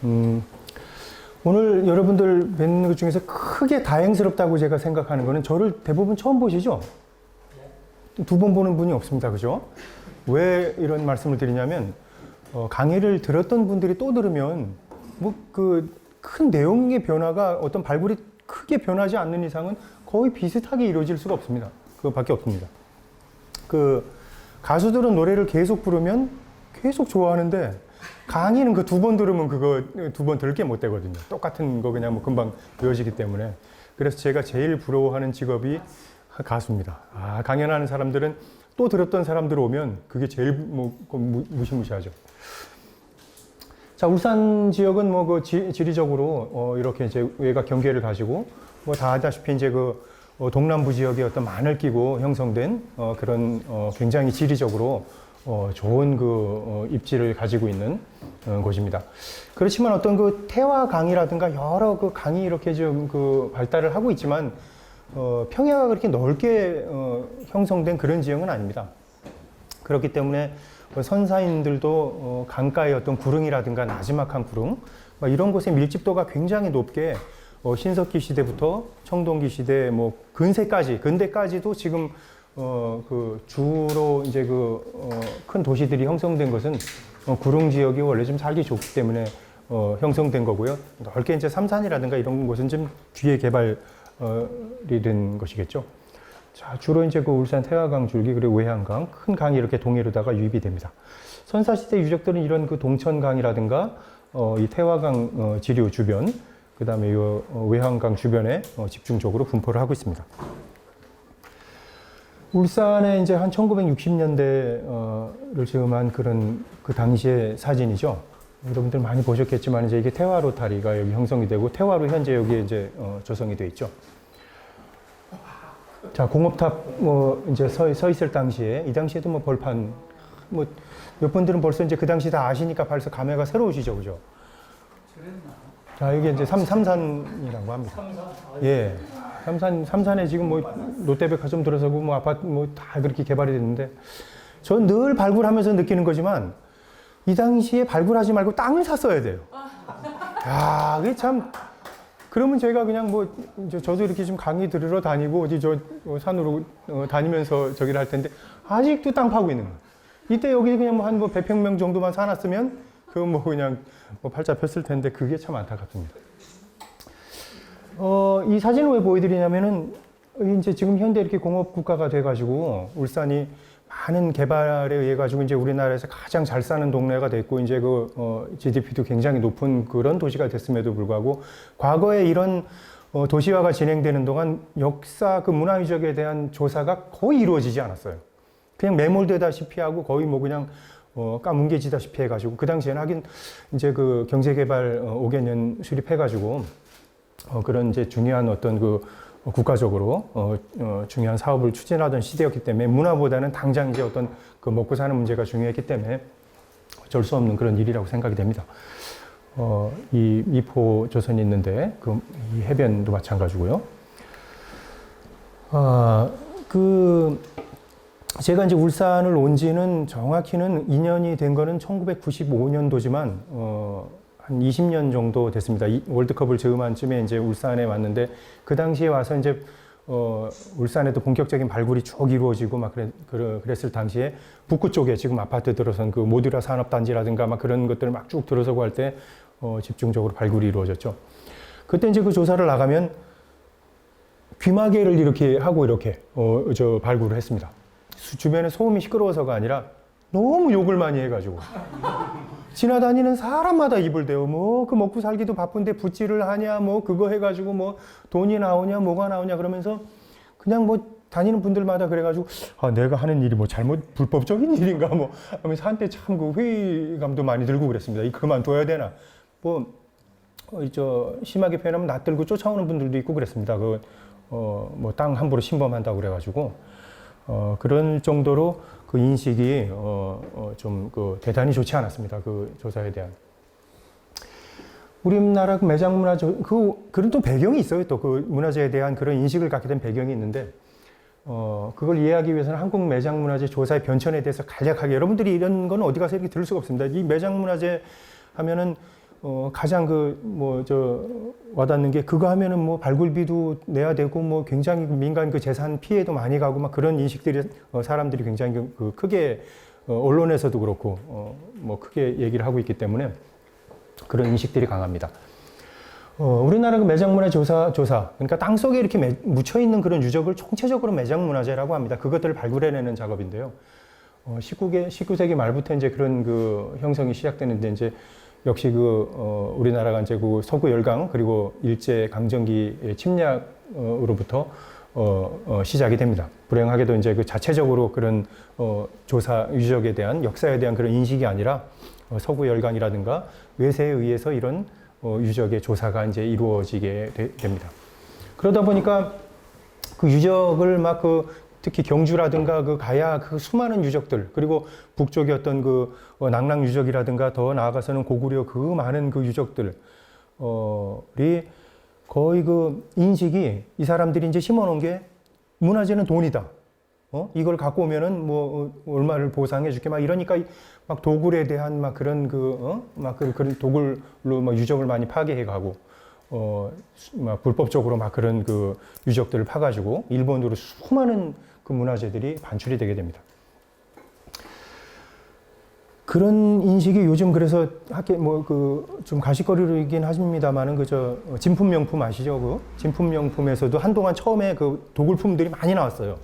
오늘 여러분들 뵙는 것 중에서 크게 다행스럽다고 제가 생각하는 거는 저를 대부분 처음 보시죠? 두 번 보는 분이 없습니다. 그죠? 왜 이런 말씀을 드리냐면, 강의를 들었던 분들이 또 들으면, 뭐, 큰 내용의 변화가 어떤 발굴이 크게 변하지 않는 이상은 거의 비슷하게 이루어질 수가 없습니다. 그거밖에 없습니다. 가수들은 노래를 계속 부르면 계속 좋아하는데, 강의는 그 두 번 들으면 그거 두 번 들을 게 못 되거든요. 똑같은 거 그냥 뭐 금방 배워지기 때문에. 그래서 제가 제일 부러워하는 직업이 가수입니다. 강연하는 사람들은 또 들었던 사람들 오면 그게 제일 무시무시하죠. 자, 울산 지역은 지리적으로 이렇게 이제 외곽 경계를 가지고 다 아다시피 이제 동남부 지역에 어떤 만을 끼고 형성된 그런 굉장히 지리적으로 좋은 입지를 가지고 있는 곳입니다. 그렇지만 어떤 태화 강이라든가 여러 강이 이렇게 좀 발달을 하고 있지만 평야가 그렇게 넓게 형성된 그런 지형은 아닙니다. 그렇기 때문에 선사인들도 강가의 어떤 구릉이라든가 나지막한 구릉 이런 곳의 밀집도가 굉장히 높게 신석기 시대부터 청동기 시대 근대까지도 지금 주로 이제 큰 도시들이 형성된 것은 구릉 지역이 원래 좀 살기 좋기 때문에 형성된 거고요. 넓게 이제 삼산이라든가 이런 곳은 좀 뒤에 개발이 된 것이겠죠. 자, 주로 이제 울산 태화강 줄기 그리고 외양강 큰 강이 이렇게 동해로다가 유입이 됩니다. 선사시대 유적들은 이런 동천강이라든가 이 태화강 지류 주변 그 다음에 이 외양강 주변에 집중적으로 분포를 하고 있습니다. 울산에 이제 한 1960년대를 즈음한 그 당시의 사진이죠. 여러분들 많이 보셨겠지만 이제 이게 태화로 다리가 여기 형성이 되고 태화로 현재 여기에 이제 조성이 되어 있죠. 자, 공업탑 이제 서 있을 당시에 이 당시에도 벌판 몇 분들은 벌써 이제 그 당시 다 아시니까 벌써 감회가 새로우시죠, 그죠? 자, 이게 이제 삼산이라고 합니다. 예. 삼산에 지금 롯데백화점 들어서고 아파트 다 그렇게 개발이 됐는데 전 늘 발굴하면서 느끼는 거지만 이 당시에 발굴하지 말고 땅을 샀어야 돼요. 야, 그게 참 그러면 제가 그냥 저도 이렇게 지금 강의 들으러 다니고 어디 산으로 다니면서 저기를 할 텐데 아직도 땅 파고 있는 거예요. 이때 여기 그냥 한 100평명 정도만 사놨으면 그냥 팔자 폈을 텐데 그게 참 안타깝습니다. 이 사진을 왜 보여드리냐면은, 이제 지금 현대 이렇게 공업 국가가 돼가지고, 울산이 많은 개발에 의해 가지고 이제 우리나라에서 가장 잘 사는 동네가 됐고, 이제 GDP도 굉장히 높은 그런 도시가 됐음에도 불구하고, 과거에 이런 도시화가 진행되는 동안 역사, 문화 유적에 대한 조사가 거의 이루어지지 않았어요. 그냥 매몰되다시피 하고 거의 그냥 까뭉개지다시피 해가지고, 그 당시에는 하긴 이제 경제개발 5개년 수립해가지고, 그런 이제 중요한 어떤 국가적으로 중요한 사업을 추진하던 시대였기 때문에 문화보다는 당장 이제 어떤 먹고 사는 문제가 중요했기 때문에 어쩔 수 없는 그런 일이라고 생각이 됩니다. 이 미포 조선이 있는데 이 해변도 마찬가지고요. 제가 이제 울산을 온 지는 정확히는 2년이 된 거는 1995년도지만 한 20년 정도 됐습니다. 월드컵을 즈음한 쯤에 이제 울산에 왔는데 그 당시에 와서 이제 울산에도 본격적인 발굴이 쭉 이루어지고 그랬을 당시에 북구 쪽에 지금 아파트 들어선 모듈화 산업단지라든가 그런 것들을 쭉 들어서고 할 때 집중적으로 발굴이 이루어졌죠. 그때 이제 조사를 나가면 귀마개를 이렇게 하고 발굴을 했습니다. 주변에 소음이 시끄러워서가 아니라 너무 욕을 많이 해가지고 지나다니는 사람마다 입을 대요. 먹고 살기도 바쁜데 붓질을 하냐, 그거 해가지고 돈이 나오냐, 뭐가 나오냐 그러면서 그냥 다니는 분들마다 그래가지고 내가 하는 일이 불법적인 일인가 하면서 한때 참 회의감도 많이 들고 그랬습니다. 이 그만둬야 되나. 심하게 표현하면 낯들고 쫓아오는 분들도 있고 그랬습니다. 땅 함부로 침범한다고 그래가지고 그런 정도로 인식이 좀 대단히 좋지 않았습니다. 조사에 대한. 우리나라 매장 문화 그런 또 배경이 있어요. 또 문화재에 대한 그런 인식을 갖게 된 배경이 있는데 그걸 이해하기 위해서는 한국 매장 문화재 조사의 변천에 대해서 간략하게 여러분들이 이런 건 어디 가서 이렇게 들을 수가 없습니다. 이 매장 문화재 하면은 가장 와닿는 게 그거 하면은 뭐 발굴비도 내야 되고 뭐 굉장히 민간 그 재산 피해도 많이 가고 막 그런 인식들이 사람들이 굉장히 크게 언론에서도 그렇고 뭐 크게 얘기를 하고 있기 때문에 그런 인식들이 강합니다. 우리나라 그 매장문화 조사, 그러니까 땅 속에 이렇게 묻혀 있는 그런 유적을 총체적으로 매장문화재라고 합니다. 그것들을 발굴해내는 작업인데요. 19세기 말부터 이제 그런 그 형성이 시작되는데 이제 역시 우리나라가 이제 그 서구 열강 그리고 일제 강점기 침략으로부터 시작이 됩니다. 불행하게도 이제 그 자체적으로 그런 조사 유적에 대한 역사에 대한 그런 인식이 아니라 서구 열강이라든가 외세에 의해서 이런 유적의 조사가 이제 이루어지게 됩니다. 그러다 보니까 그 유적을 막 특히 경주라든가 가야 수많은 유적들 그리고 북쪽의 어떤 낙랑 유적이라든가 더 나아가서는 고구려 많은 유적들이 거의 인식이 이 사람들이 이제 심어놓은 게 문화재는 돈이다. 이걸 갖고 오면은 뭐 얼마를 보상해 줄게 막 이러니까 막 도굴에 대한 막 그런 그런 도굴로 막 유적을 많이 파괴해 가고 막 불법적으로 막 그런 유적들을 파가지고 일본으로 수많은 문화재들이 반출이 되게 됩니다. 그런 인식이 요즘 그래서 좀 가시거리이긴 합니다만은 진품 명품 아시죠? 진품 명품에서도 한동안 처음에 도굴품들이 많이 나왔어요.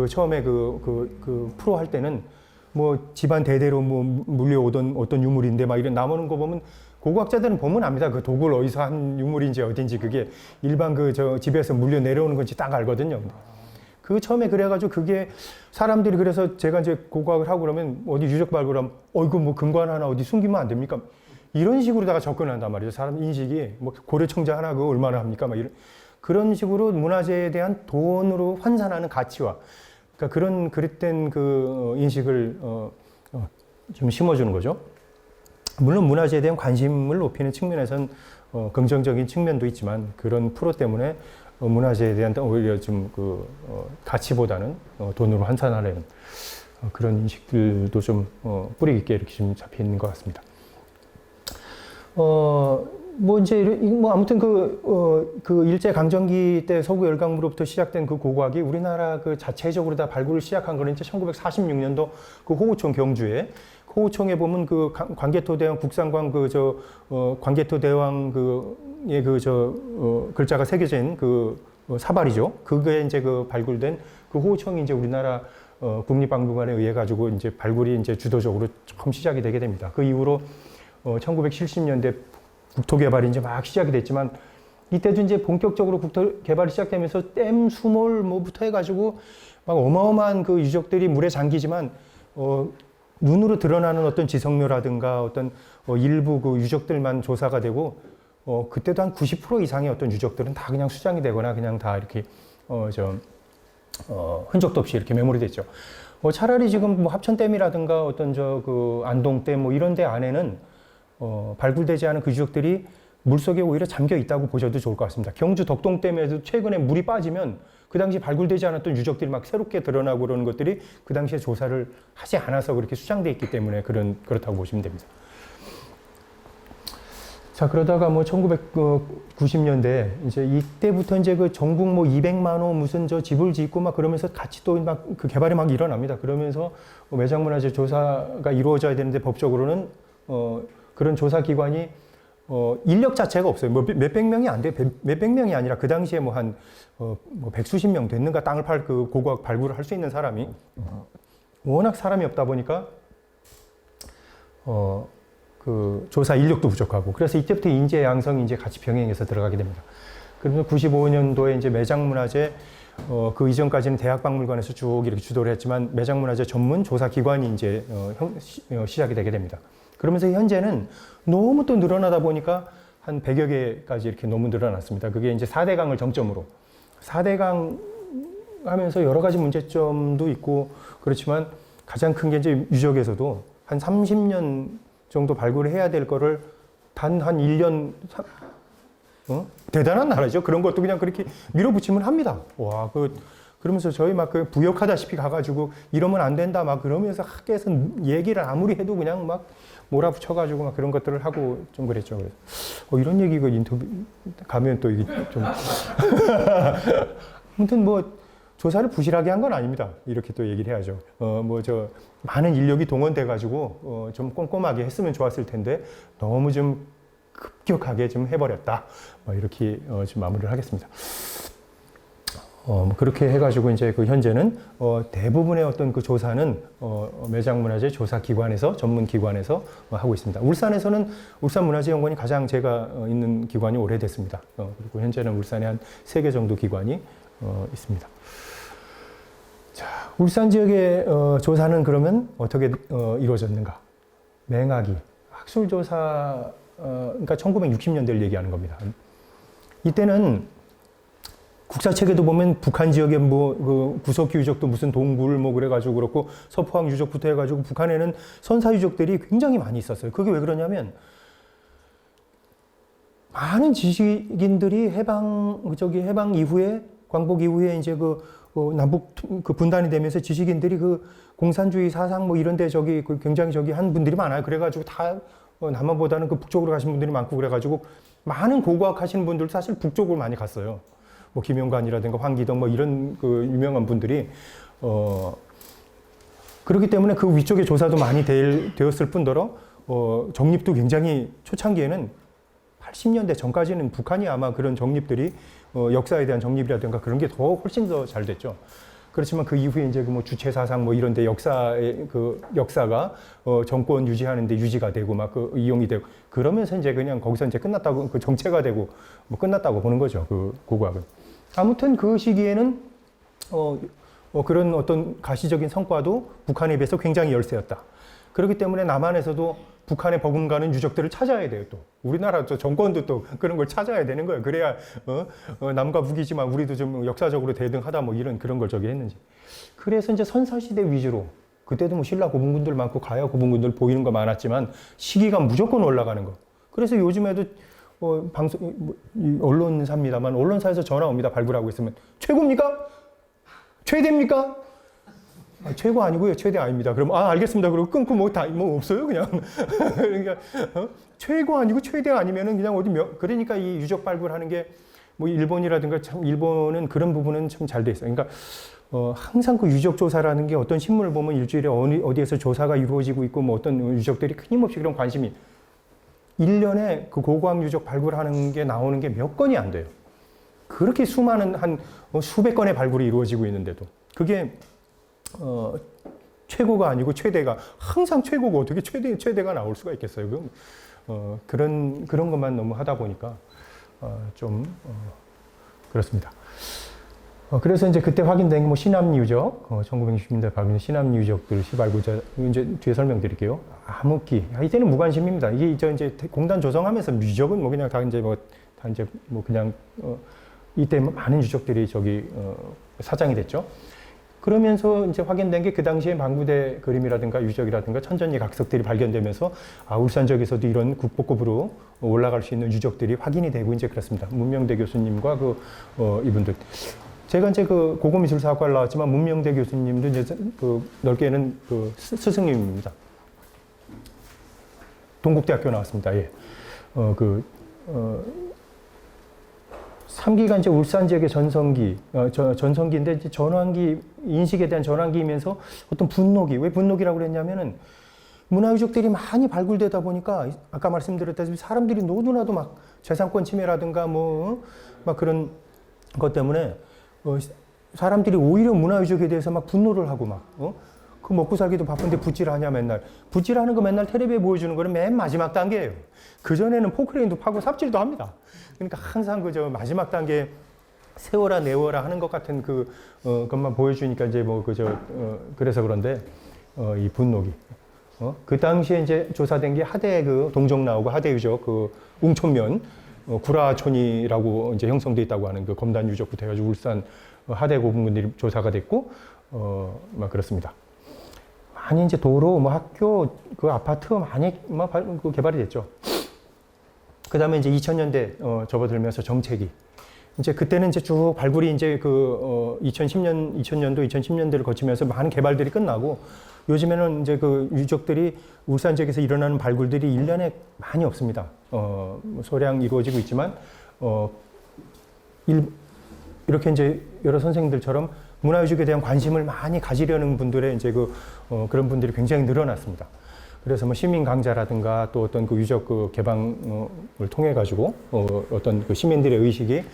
처음에 프로 할 때는 뭐 집안 대대로 뭐 물려오던 어떤 유물인데 막 이런 나오는 거 보면 고고학자들은 보면 압니다. 도굴 어디서 한 유물인지 어딘지 그게 일반 집에서 물려 내려오는 건지 딱 알거든요. 처음에 그래가지고 그게 사람들이 그래서 제가 이제 고고학을 하고 그러면 어디 유적 발굴하면 이거 뭐 금관 하나 어디 숨기면 안 됩니까? 이런 식으로다가 접근한단 말이죠. 사람 인식이 뭐 고려청자 하나 그거 얼마나 합니까? 막 그런 식으로 문화재에 대한 돈으로 환산하는 가치와 그러니까 그릇된 인식을 좀 심어주는 거죠. 물론 문화재에 대한 관심을 높이는 측면에선 긍정적인 측면도 있지만 그런 프로 때문에 문화재에 대한 오히려 좀 가치보다는 돈으로 환산하려는 그런 인식들도 좀 뿌리 깊게 이렇게 좀 잡혀 있는 것 같습니다. 아무튼 일제 강점기 때 서구 열강으로부터 시작된 고고학이 우리나라 자체적으로 다 발굴을 시작한 거는 이제 1946년도 호우총 경주에 호우총에 보면 광개토 대왕 국상광 광개토 대왕의 글자가 새겨진 사발이죠. 그게 이제 발굴된 호우총이 이제 우리나라 국립박물관에 의해 가지고 이제 발굴이 이제 주도적으로 처음 시작이 되게 됩니다. 그 이후로 1970년대 국토 개발이 이제 막 시작이 됐지만 이때도 이제 본격적으로 국토 개발이 시작되면서 댐, 수몰 뭐부터 해가지고 막 어마어마한 유적들이 물에 잠기지만 눈으로 드러나는 어떤 지성묘라든가 어떤 일부 유적들만 조사가 되고 그때도 한 90% 이상의 어떤 유적들은 다 그냥 수장이 되거나 그냥 다 이렇게 흔적도 없이 이렇게 메모리 됐죠. 차라리 지금 뭐 합천댐이라든가 어떤 안동댐 뭐 이런 데 안에는 발굴되지 않은 유적들이 물속에 오히려 잠겨 있다고 보셔도 좋을 것 같습니다. 경주 덕동댐에도 최근에 물이 빠지면 그 당시 발굴되지 않았던 유적들이 막 새롭게 드러나고 그러는 것들이 그 당시에 조사를 하지 않아서 그렇게 수장돼 있기 때문에 그렇다고 보시면 됩니다. 자, 그러다가 뭐 1990년대 이제 이때부터 이제 전국 뭐 200만 호 무슨 집을 짓고 막 그러면서 같이 또 막 개발이 막 일어납니다. 그러면서 매장문화재 조사가 이루어져야 되는데 법적으로는 그런 조사 기관이 인력 자체가 없어요. 뭐 몇백 명이 안 돼요. 몇백 명이 아니라 그 당시에 뭐 한 백수십 명 됐는가 땅을 고고학 발굴을 할 수 있는 사람이 워낙 사람이 없다 보니까 조사 인력도 부족하고 그래서 이때부터 인재 양성이 이제 같이 병행해서 들어가게 됩니다. 그래서 95년도에 이제 매장문화재 그 이전까지는 대학박물관에서 쭉 이렇게 주도를 했지만 매장문화재 전문 조사 기관이 이제 시작이 되게 됩니다. 그러면서 현재는 너무 또 늘어나다 보니까 한 100여 개까지 이렇게 너무 늘어났습니다. 그게 이제 4대강을 정점으로. 4대강 하면서 여러 가지 문제점도 있고 그렇지만 가장 큰 게 이제 유적에서도 한 30년 정도 발굴을 해야 될 거를 단 한 1년, 대단한 나라죠. 그런 것도 그냥 그렇게 밀어붙이면 합니다. 와, 그러면서 저희 막 부역하다시피 가가지고 이러면 안 된다 막 그러면서 학계에서 얘기를 아무리 해도 그냥 막 몰아붙여가지고 막 그런 것들을 하고 좀 그랬죠. 그래서 이런 얘기 그 인터뷰 가면 또 이게 좀 아무튼 뭐 조사를 부실하게 한 건 아닙니다. 이렇게 또 얘기를 해야죠. 뭐 저 많은 인력이 동원돼가지고 좀 꼼꼼하게 했으면 좋았을 텐데 너무 좀 급격하게 좀 해버렸다. 뭐 이렇게 좀 마무리를 하겠습니다. 뭐 그렇게 해가지고 이제 그 현재는 대부분의 어떤 그 조사는 매장문화재 조사기관에서 전문기관에서 하고 있습니다. 울산에서는 울산문화재연구원이 가장 제가 있는 기관이 오래됐습니다. 그리고 현재는 울산에 한 3개 정도 기관이 있습니다. 자, 울산 지역의 조사는 그러면 어떻게 이루어졌는가? 맹하기, 학술조사, 그러니까 1960년대를 얘기하는 겁니다. 이때는 국사책에도 보면 북한 지역에 뭐 그 구석기 유적도 무슨 동굴 뭐 그래가지고 그렇고 서포항 유적부터 해가지고 북한에는 선사 유적들이 굉장히 많이 있었어요. 그게 왜 그러냐면 많은 지식인들이 해방 이후에 광복 이후에 이제 남북 분단이 되면서 지식인들이 공산주의 사상 뭐 이런데 굉장히 한 분들이 많아요. 그래가지고 다 남한보다는 북쪽으로 가신 분들이 많고 그래가지고 많은 고고학 하시는 분들도 사실 북쪽으로 많이 갔어요. 뭐 김용관이라든가 황기덕 뭐 이런 유명한 분들이 그렇기 때문에 그 위쪽에 조사도 많이 되었을 뿐더러 정립도 굉장히 초창기에는 80년대 전까지는 북한이 아마 그런 정립들이 역사에 대한 정립이라든가 그런 게 훨씬 더 잘 됐죠. 그렇지만 그 이후에 이제 뭐 주체 사상 뭐 이런데 역사가 정권 유지하는데 유지가 되고 막 이용이 되고 그러면서 이제 그냥 거기서 이제 끝났다고 정체가 되고 뭐 끝났다고 보는 거죠. 고고학은. 아무튼 그 시기에는 그런 어떤 가시적인 성과도 북한에 비해서 굉장히 열세였다. 그렇기 때문에 남한에서도 북한에 버금가는 유적들을 찾아야 돼요. 또 우리나라 정권도 또 그런 걸 찾아야 되는 거예요. 그래야 남과 북이지만 우리도 좀 역사적으로 대등하다 뭐 이런 그런 걸 했는지. 그래서 이제 선사시대 위주로 그때도 뭐 신라 고분군들 많고 가야 고분군들 보이는 거 많았지만 시기가 무조건 올라가는 거. 그래서 요즘에도 언론사입니다만 언론사에서 전화 옵니다. 발굴하고 있으면 최고입니까? 최대입니까? 최고 아니고요. 최대 아닙니다. 그럼 알겠습니다. 그리고 끊고 뭐 없어요. 그냥. 그러니까 최고 아니고 최대 아니면은 그냥 그러니까 이 유적 발굴하는 게 뭐 일본이라든가 참 일본은 그런 부분은 참 잘 돼 있어요. 그러니까 항상 그 유적 조사라는 게 어떤 신문을 보면 일주일에 어디에서 조사가 이루어지고 있고 뭐 어떤 유적들이 끊임없이 그런 관심이 1년에 그 고고학 유적 발굴하는 게 나오는 게 몇 건이 안 돼요. 그렇게 수많은 한 수백 건의 발굴이 이루어지고 있는데도 그게 최고가 아니고 최대가 항상 최고고 어떻게 최대가 나올 수가 있겠어요? 그런 것만 너무 하다 보니까 그렇습니다. 그래서 이제 그때 확인된 게 뭐 신암 유적, 1960년대 발견된 신암 유적들 시발구자 이제 뒤에 설명드릴게요. 암흑기 이때는 무관심입니다. 이게 이제 공단 조성하면서 유적은 뭐 그냥 다 이제 그냥 이때 많은 유적들이 사장이 됐죠. 그러면서 이제 확인된 게 그 당시에 망부대 그림이라든가 유적이라든가 천전리 각석들이 발견되면서 울산 지역에서도 이런 국보급으로 올라갈 수 있는 유적들이 확인이 되고 이제 그렇습니다. 문명대 교수님과 이분들. 제가 이제 고고미술사학과를 나왔지만 문명대 교수님도 이제 넓게는 스승님입니다. 동국대학교 나왔습니다. 예. 3기가 이제 울산 지역의 전성기인데 이제 전환기, 인식에 대한 전환기이면서 어떤 분노기, 왜 분노기라고 그랬냐면은 문화유적들이 많이 발굴되다 보니까 아까 말씀드렸다시피 사람들이 너도나도 막 재산권 침해라든가 막 그런 것 때문에 사람들이 오히려 문화유적에 대해서 막 분노를 하고 그 먹고 살기도 바쁜데 붓질하냐 맨날. 붓질하는 거 맨날 텔레비에 보여주는 거는 맨 마지막 단계예요. 그전에는 포크레인도 파고 삽질도 합니다. 그러니까 항상 마지막 단계 세워라 내워라 하는 것 같은 것만 보여주니까 이제 그래서 그런데 이 분노기. 그 당시에 이제 조사된 게 하대 동정 나오고 하대 유적 웅촌면 구라촌이라고 이제 형성돼 있다고 하는 검단 유적부터 해가지고 울산 하대 고분군들이 조사가 됐고 막 그렇습니다. 많이 이제 도로, 학교, 아파트 많이 개발이 됐죠. 그 다음에 이제 2000년대 접어들면서 정체기. 이제 그때는 이제 쭉 발굴이 이제 2010년도, 2010년대를 거치면서 많은 개발들이 끝나고 요즘에는 이제 그 유적들이 울산 지역에서 일어나는 발굴들이 1년에 많이 없습니다. 뭐 소량 이루어지고 있지만, 이렇게 이제 여러 선생님들처럼 문화유적에 대한 관심을 많이 가지려는 분들의 이제 그런 분들이 굉장히 늘어났습니다. 그래서 뭐 시민 강좌라든가 또 어떤 그 유적 그 개방을 통해 가지고 어떤 그 시민들의 의식이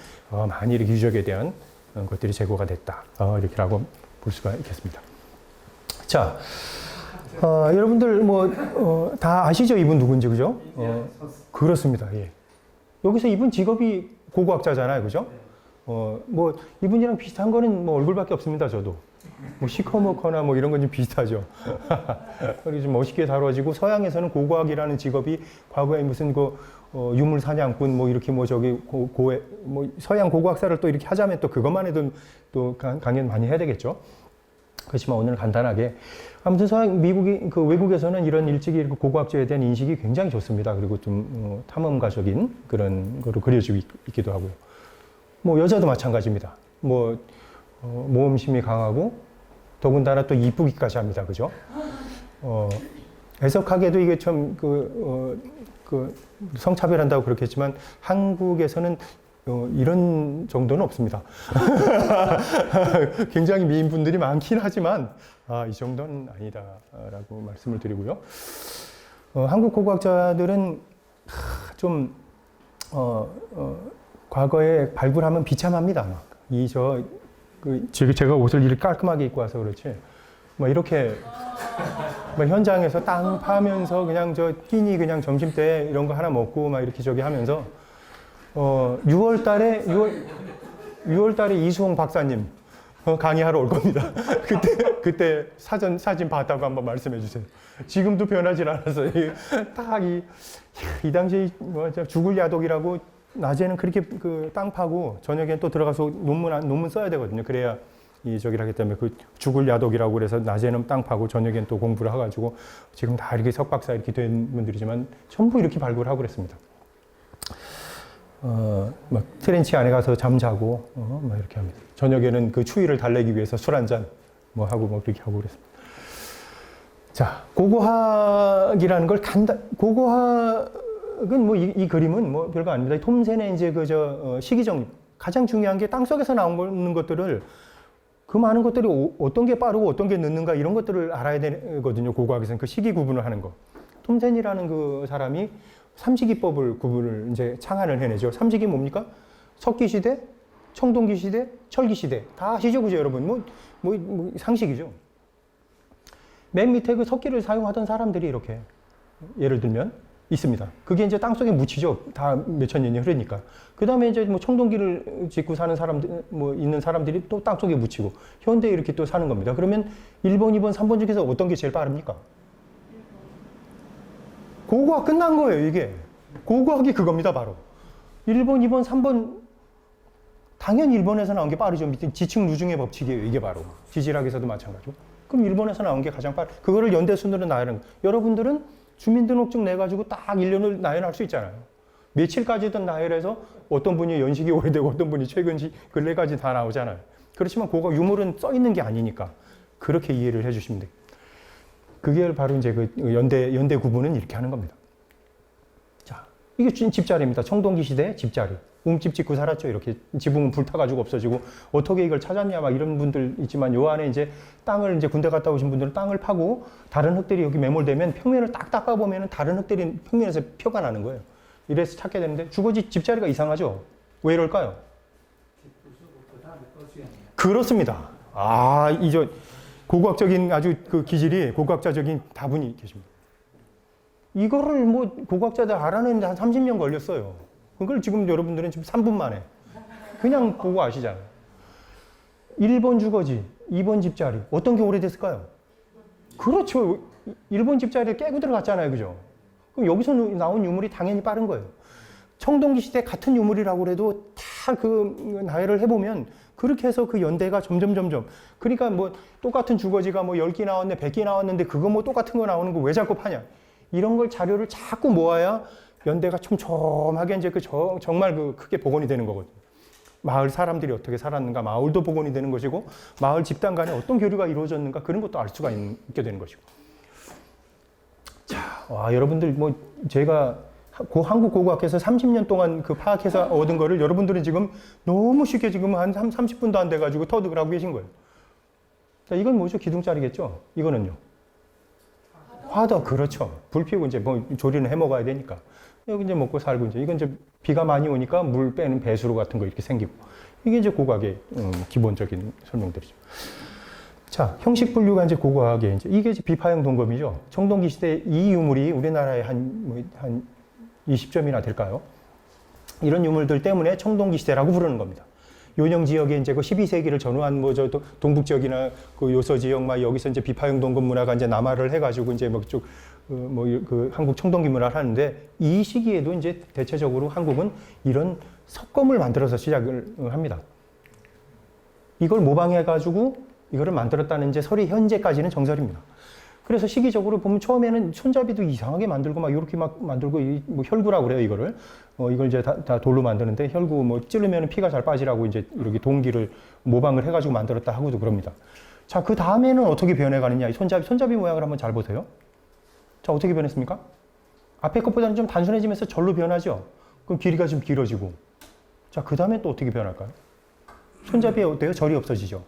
많이 이렇게 유적에 대한 것들이 제고가 됐다. 이렇게라고 볼 수가 있겠습니다. 자, 여러분들 뭐 다 아시죠? 이분 누군지, 그죠? 그렇습니다. 예. 여기서 이분 직업이 고고학자잖아요, 그죠? 뭐 이분이랑 비슷한 거는 뭐 얼굴밖에 없습니다, 저도. 뭐 시커멓거나 뭐 이런 건 좀 비슷하죠. 그리고 좀 멋있게 다뤄지고, 서양에서는 고고학이라는 직업이 과거에 무슨 유물 사냥꾼 뭐 이렇게 뭐 저기 뭐 서양 고고학사를 또 이렇게 하자면 또 그것만 해도 또 강연 많이 해야 되겠죠. 그렇지만 오늘 간단하게 아무튼 그 외국에서는 이런 일찍이 고고학자에 대한 인식이 굉장히 좋습니다. 그리고 좀 탐험가적인 그런 거로 그려지고 있기도 하고요. 뭐 여자도 마찬가지입니다. 뭐 모험심이 강하고 더군다나 또 이쁘기까지 합니다. 그죠? 애석하게도 이게 참 성차별한다고 그렇겠지만 한국에서는 이런 정도는 없습니다. 굉장히 미인분들이 많긴 하지만 이 정도는 아니다라고 말씀을 드리고요. 한국 고고학자들은 좀 과거에 발굴하면 비참합니다. 제가 옷을 이렇게 깔끔하게 입고 와서 그렇지. 뭐 이렇게 막 현장에서 땅 파면서 그냥 끼니 그냥 점심 때 이런 거 하나 먹고 막 이렇게 저기 하면서 6월 달에 이수홍 박사님 강의하러 올 겁니다. 그때 사진 봤다고 한번 말씀해 주세요. 지금도 변하지 않았어요. 이 당시에 죽을 야독이라고 낮에는 그렇게 땅 파고 저녁엔 또 들어가서 논문 써야 되거든요. 그래야 저기를 하기 때문에 죽을 야독이라고 그래서 낮에는 땅 파고 저녁엔 또 공부를 해가지고 지금 다 이렇게 석박사 이렇게 된 분들이지만 전부 이렇게 발굴하고 그랬습니다. 막 트렌치 안에 가서 잠자고 막 이렇게 합니다. 저녁에는 그 추위를 달래기 위해서 술 한잔 뭐 하고 뭐 그렇게 하고 그랬습니다. 자, 고고학이라는 걸 고고학은 뭐 이 그림은 뭐 별거 아닙니다. 톰센의 이제 시기정립 가장 중요한 게 땅 속에서 나오는 것들을 그 많은 것들이 어떤 게 빠르고 어떤 게 늦는가 이런 것들을 알아야 되거든요. 고고학에서는 그 시기 구분을 하는 거. 톰센이라는 그 사람이 삼시기법을 구분을 이제 창안을 해내죠. 삼시기 뭡니까? 석기시대, 청동기시대, 철기시대. 다 아시죠? 그죠, 여러분? 뭐 상식이죠. 맨 밑에 그 석기를 사용하던 사람들이 이렇게, 예를 들면, 있습니다. 그게 이제 땅 속에 묻히죠. 다 몇천 년이 흐르니까. 그 다음에 이제 뭐 청동기를 짓고 사는 사람들, 있는 사람들이 또 땅 속에 묻히고, 현대에 이렇게 또 사는 겁니다. 그러면 1번, 2번, 3번 중에서 어떤 게 제일 빠릅니까? 고고학 끝난 거예요, 이게. 고고학이 그겁니다, 바로. 1번, 2번, 3번, 당연히 1번에서 나온 게 빠르죠. 밑에 지층 누중의 법칙이에요, 이게 바로. 지질학에서도 마찬가지고. 그럼 1번에서 나온 게 가장 빠르. 그거를 연대순으로 나열하는 거예요. 여러분들은 주민등록증 내가지고 딱 1년을 나열할 수 있잖아요. 며칠까지든 나열해서 어떤 분이 연식이 오래되고 어떤 분이 근래까지 다 나오잖아요. 그렇지만 고고학 유물은 써 있는 게 아니니까 그렇게 이해를 해주시면 돼요. 그게 바로 이제 그 연대 구분은 이렇게 하는 겁니다. 자, 이게 집자리입니다. 청동기 시대 집자리. 웅집 짓고 살았죠. 이렇게 지붕은 불타가지고 없어지고 어떻게 이걸 찾았냐 막 이런 분들 있지만 요 안에 이제 땅을 이제 군대 갔다 오신 분들은 땅을 파고 다른 흙들이 여기 매몰되면 평면을 딱 닦아보면 다른 흙들이 평면에서 표가 나는 거예요. 이래서 찾게 되는데 주거지 집자리가 이상하죠. 왜 이럴까요? 그렇습니다. 이제 고고학적인 아주 그 기질이 고고학자적인 다분히 계십니다. 이거를 뭐 고고학자들 알아내는데 한 30년 걸렸어요. 그걸 지금 여러분들은 지금 3분 만에 그냥 보고 아시잖아요. 1번 주거지, 2번 집자리. 어떤 게 오래됐을까요? 그렇죠. 1번 집자리에 깨고 들어갔잖아요. 그죠? 그럼 여기서 나온 유물이 당연히 빠른 거예요. 청동기 시대 같은 유물이라고 해도 다 그 나열을 해보면 그렇게 해서 그 연대가 점점. 그러니까 뭐 똑같은 주거지가 뭐 10개 나왔네, 100개 나왔는데 그거 뭐 똑같은 거 나오는 거 왜 자꾸 파냐. 이런 걸 자료를 자꾸 모아야 연대가 촘촘하게 이제 정말 크게 복원이 되는 거거든요. 마을 사람들이 어떻게 살았는가, 마을도 복원이 되는 것이고, 마을 집단 간에 어떤 교류가 이루어졌는가, 그런 것도 알 수가 있게 되는 것이고. 자, 와, 여러분들, 뭐, 제가 한국 고고학에서 30년 동안 그 파악해서 얻은 거를 여러분들은 지금 너무 쉽게 지금 한 30분도 안 돼가지고 터득을 하고 계신 거예요. 자, 이건 뭐죠? 기둥자리겠죠? 이거는요? 화덕, 그렇죠. 불 피우고 이제 뭐 조리는 해 먹어야 되니까. 여기 이제 먹고 살고 이제 이건 이제 비가 많이 오니까 물 빼는 배수로 같은 거 이렇게 생기고. 이게 이제 고고학의 기본적인 설명들이죠. 자, 형식 분류가 이제 고고학의 이제 이게 이제 비파형 동검이죠. 청동기 시대 이 유물이 우리나라에 한 20점이나 될까요? 이런 유물들 때문에 청동기 시대라고 부르는 겁니다. 요령 지역에 이제 그 12세기를 전후한 뭐 저 동북 지역이나 그 요서 지역 막 여기서 이제 비파형 동검 문화가 이제 남하를 해가지고 이제 뭐 쭉 그 한국 청동기 문화를 하는데 이 시기에도 이제 대체적으로 한국은 이런 석검을 만들어서 시작을 합니다. 이걸 모방해가지고 이거를 만들었다는 이제 설이 현재까지는 정설입니다. 그래서 시기적으로 보면 처음에는 손잡이도 이상하게 만들고 막 이렇게 막 만들고 뭐 혈구라고 그래요, 이거를. 이걸 이제 다 돌로 만드는데 혈구 뭐 찌르면 피가 잘 빠지라고 이제 이렇게 동기를 모방을 해가지고 만들었다 하고도 그럽니다. 자, 그 다음에는 어떻게 변해가느냐. 이 손잡이 모양을 한번 잘 보세요. 자, 어떻게 변했습니까? 앞에 것보다는 좀 단순해지면서 절로 변하죠. 그럼 길이가 좀 길어지고. 자, 그 다음에 또 어떻게 변할까요? 손잡이에 어때요? 절이 없어지죠.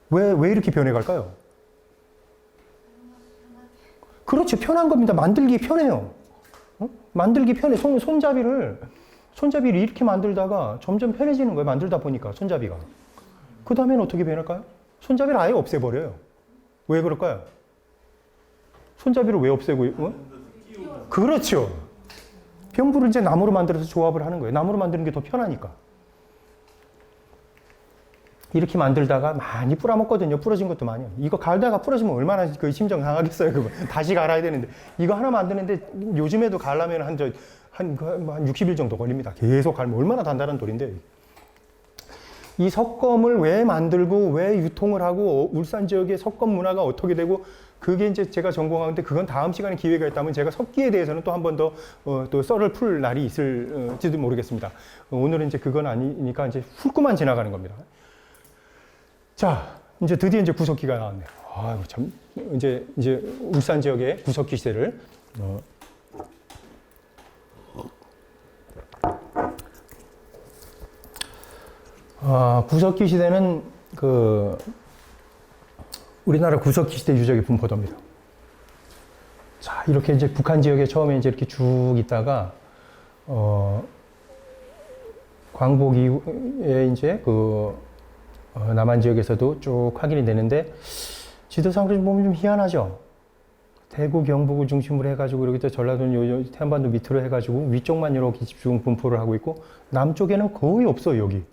왜 이렇게 변해갈까요? 그렇죠. 편한 겁니다. 만들기 편해요. 만들기 편해. 손잡이를 이렇게 만들다가 점점 편해지는 거예요. 만들다 보니까 손잡이가. 그 다음에는 어떻게 변할까요? 손잡이를 아예 없애버려요. 왜 그럴까요? 손잡이를 왜 없애고, 그렇죠. 병부를 이제 나무로 만들어서 조합을 하는 거예요. 나무로 만드는 게 더 편하니까. 이렇게 만들다가 많이 뿌려먹거든요. 부러진 것도 많이. 이거 갈다가 부러지면 얼마나 그 심정 상하겠어요. 그거 다시 갈아야 되는데. 이거 하나 만드는데 요즘에도 갈려면 한 60일 정도 걸립니다. 계속 갈면 얼마나 단단한 돌인데. 이 석검을 왜 만들고 왜 유통을 하고 울산 지역의 석검 문화가 어떻게 되고 그게 이제 제가 전공하는데 그건 다음 시간에 기회가 있다면 제가 석기에 대해서는 또 한 번 더 또 썰을 풀 날이 있을지도 모르겠습니다. 오늘은 이제 그건 아니니까 이제 훑고만 지나가는 겁니다. 자, 이제 드디어 이제 구석기가 나왔네요. 아, 참 이제 울산 지역의 구석기 시대를 구석기 시대는 그 우리나라 구석기 시대 유적의 분포도입니다. 자, 이렇게 이제 북한 지역에 처음에 이제 이렇게 쭉 있다가 광복 이후에 이제 남한 지역에서도 쭉 확인이 되는데 지도상으로 보면 좀 희한하죠. 대구, 경북을 중심으로 해가지고 이렇게 전라도, 태안반도 밑으로 해가지고 위쪽만 이렇게 집중 분포를 하고 있고 남쪽에는 거의 없어요, 여기.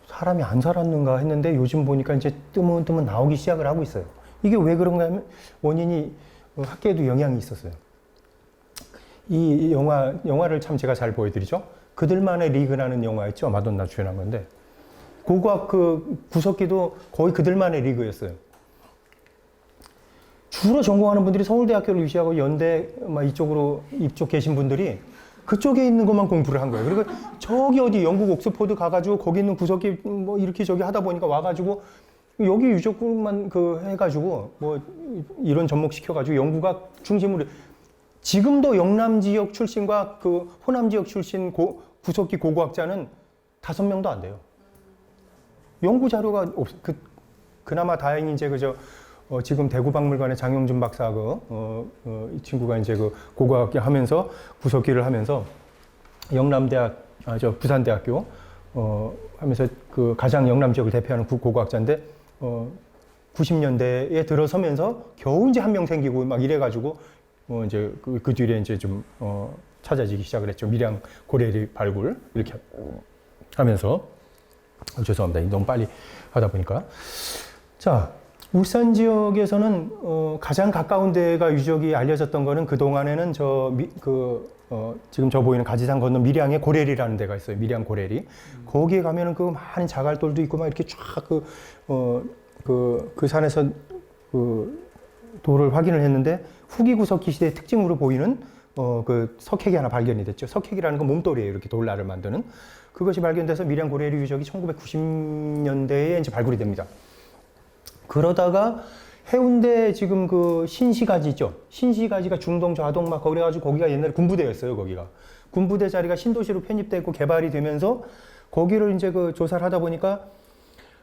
사람이 안 살았는가 했는데 요즘 보니까 이제 뜨문뜨문 나오기 시작을 하고 있어요. 이게 왜 그런가 하면 원인이 학계에도 영향이 있었어요. 이 영화를 참 제가 잘 보여드리죠. 그들만의 리그라는 영화 있죠. 마돈나 주연한 건데. 고고학 그 구석기도 거의 그들만의 리그였어요. 주로 전공하는 분들이 서울대학교를 유시하고 연대 이쪽 계신 분들이 그쪽에 있는 것만 공부를 한 거예요. 그리고 저기 어디 영국 옥스포드 가가지고 거기 있는 구석기 뭐 이렇게 저기 하다 보니까 와가지고 여기 유적만 해가지고 뭐 이런 접목시켜가지고 연구가 중심으로 지금도 영남 지역 출신과 그 호남 지역 출신 구석기 고고학자는 5명도 안 돼요. 연구 자료가 그나마 다행히 이제 지금 대구박물관의 장영준 박사 이 친구가 이제 고고학기 하면서 구석기를 하면서 부산대학교 하면서 그 가장 영남 지역을 대표하는 고고학자인데 90년대에 들어서면서 겨우 이제 한 명 생기고 막 이래가지고 이제 그 뒤에 이제 좀 찾아지기 시작을 했죠. 밀양 고래리 발굴 이렇게 하면서 죄송합니다. 너무 빨리 하다 보니까 자. 울산 지역에서는 가장 가까운 데가 유적이 알려졌던 거는 그 동안에는 지금 저 보이는 가지산 건너 밀양에 고래리라는 데가 있어요. 밀양 고래리. 거기에 가면은 그 많은 자갈돌도 있고 막 이렇게 쫙 그 산에서 돌을 확인을 했는데 후기 구석기 시대의 특징으로 보이는 그 석핵이 하나 발견이 됐죠. 석핵이라는 건 몸돌이에요. 이렇게 돌날을 만드는. 그것이 발견돼서 밀양 고래리 유적이 1990년대에 이제 발굴이 됩니다. 그러다가 해운대 지금 그 신시가지 있죠. 신시가지가 중동 좌동 막 그래가지고 거기가 옛날에 군부대였어요. 거기가 군부대 자리가 신도시로 편입되고 개발이 되면서 거기를 이제 그 조사를 하다 보니까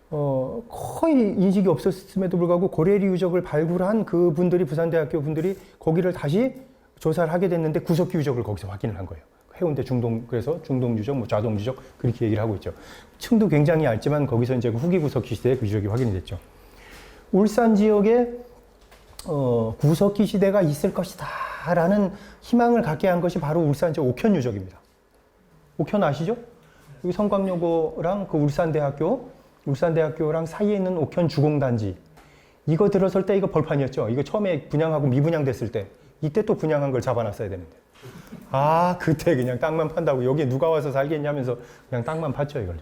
거의 인식이 없었음에도 불구하고 고래리 유적을 발굴한 그 분들이 부산대학교 분들이 거기를 다시 조사를 하게 됐는데 구석기 유적을 거기서 확인을 한 거예요. 해운대 중동, 그래서 중동 유적, 뭐 좌동 유적 그렇게 얘기를 하고 있죠. 층도 굉장히 얇지만 거기서 이제 후기 구석기 시대의 그 유적이 확인이 됐죠. 울산 지역에 구석기 시대가 있을 것이다라는 희망을 갖게 한 것이 바로 울산 지역 옥현 유적입니다. 옥현 아시죠? 여기 성광여고랑 그 울산대학교랑 사이에 있는 옥현 주공단지. 이거 들어설 때 이거 벌판이었죠. 이거 처음에 분양하고 미분양됐을 때 이때 또 분양한 걸 잡아놨어야 되는데. 아, 그때 그냥 땅만 판다고 여기에 누가 와서 살겠냐면서 그냥 땅만 팠죠, 이걸.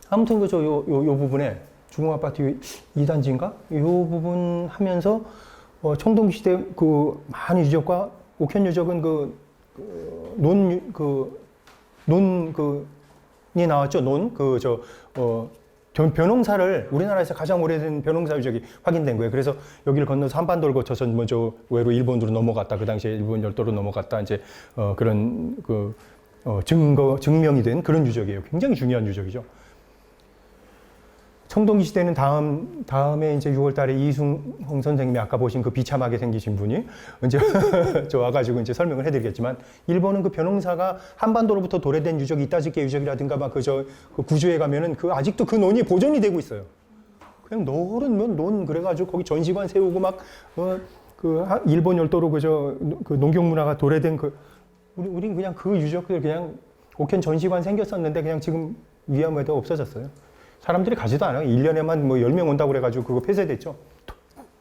아무튼 그저 요 부분에 주공아파트 2단지인가? 요 부분 하면서 청동시대 그 많은 유적과 옥현 유적은 논이 나왔죠. 벼농사를 우리나라에서 가장 오래된 벼농사 유적이 확인된 거예요. 그래서 여기를 건너서 한반도를 거쳐서 먼저 외로 일본으로 넘어갔다. 그 당시에 일본 열도로 넘어갔다. 이제 그런 증명이 된 그런 유적이에요. 굉장히 중요한 유적이죠. 청동기 시대는 다음에 이제 6월 달에 이승홍 선생님이 아까 보신 그 비참하게 생기신 분이 이제 저 와가지고 이제 설명을 해드리겠지만 일본은 그 벼농사가 한반도로부터 도래된 유적이 이따지게 유적이라든가 막 그 구주에 가면은 그 아직도 그 논이 보존이 되고 있어요. 그냥 노른 논 그래가지고 거기 전시관 세우고 막 일본 열도로 그 농경 문화가 도래된 우린 그냥 그 유적들 그냥 옥현 전시관 생겼었는데 그냥 지금 위험에도 없어졌어요. 사람들이 가지도 않아요. 1년에만 뭐 10명 온다고 그래가지고 그거 폐쇄됐죠.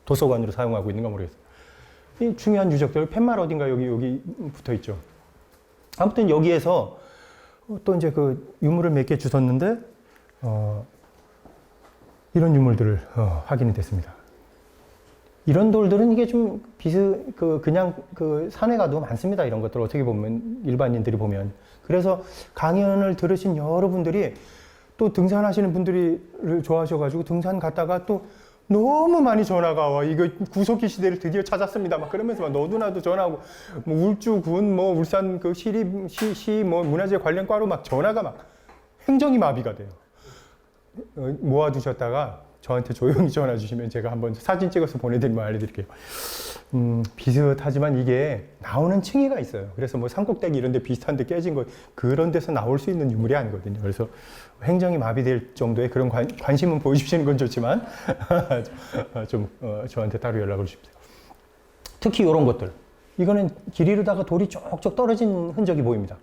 도서관으로 사용하고 있는가 모르겠어요. 이 중요한 유적들, 팻말 어딘가 여기 붙어 있죠. 아무튼 여기에서 또 이제 그 유물을 몇 개 주셨는데, 이런 유물들을 확인이 됐습니다. 이런 돌들은 이게 좀 그냥 산에 가도 많습니다. 이런 것들 어떻게 보면, 일반인들이 보면. 그래서 강연을 들으신 여러분들이 또 등산하시는 분들을 좋아하셔가지고 등산 갔다가 또 너무 많이 전화가 와. 이거 구석기 시대를 드디어 찾았습니다. 막 그러면서 막 너도나도 전화하고 뭐 울주군 뭐 울산 그 시 뭐 문화재 관련 과로 막 전화가 막 행정이 마비가 돼요. 모아두셨다가 저한테 조용히 전화 주시면 제가 한번 사진 찍어서 보내드리면 알려드릴게요. 비슷하지만 이게 나오는 층위가 있어요. 그래서 뭐 산꼭대기 이런 데 비슷한데 깨진 거 그런 데서 나올 수 있는 유물이 아니거든요. 그래서 행정이 마비될 정도의 그런 관심은 보여주시는 건 좋지만 저한테 따로 연락을 주십시오. 특히 이런 것들. 이거는 길 이루다가 돌이 쪽쪽 떨어진 흔적이 보입니다.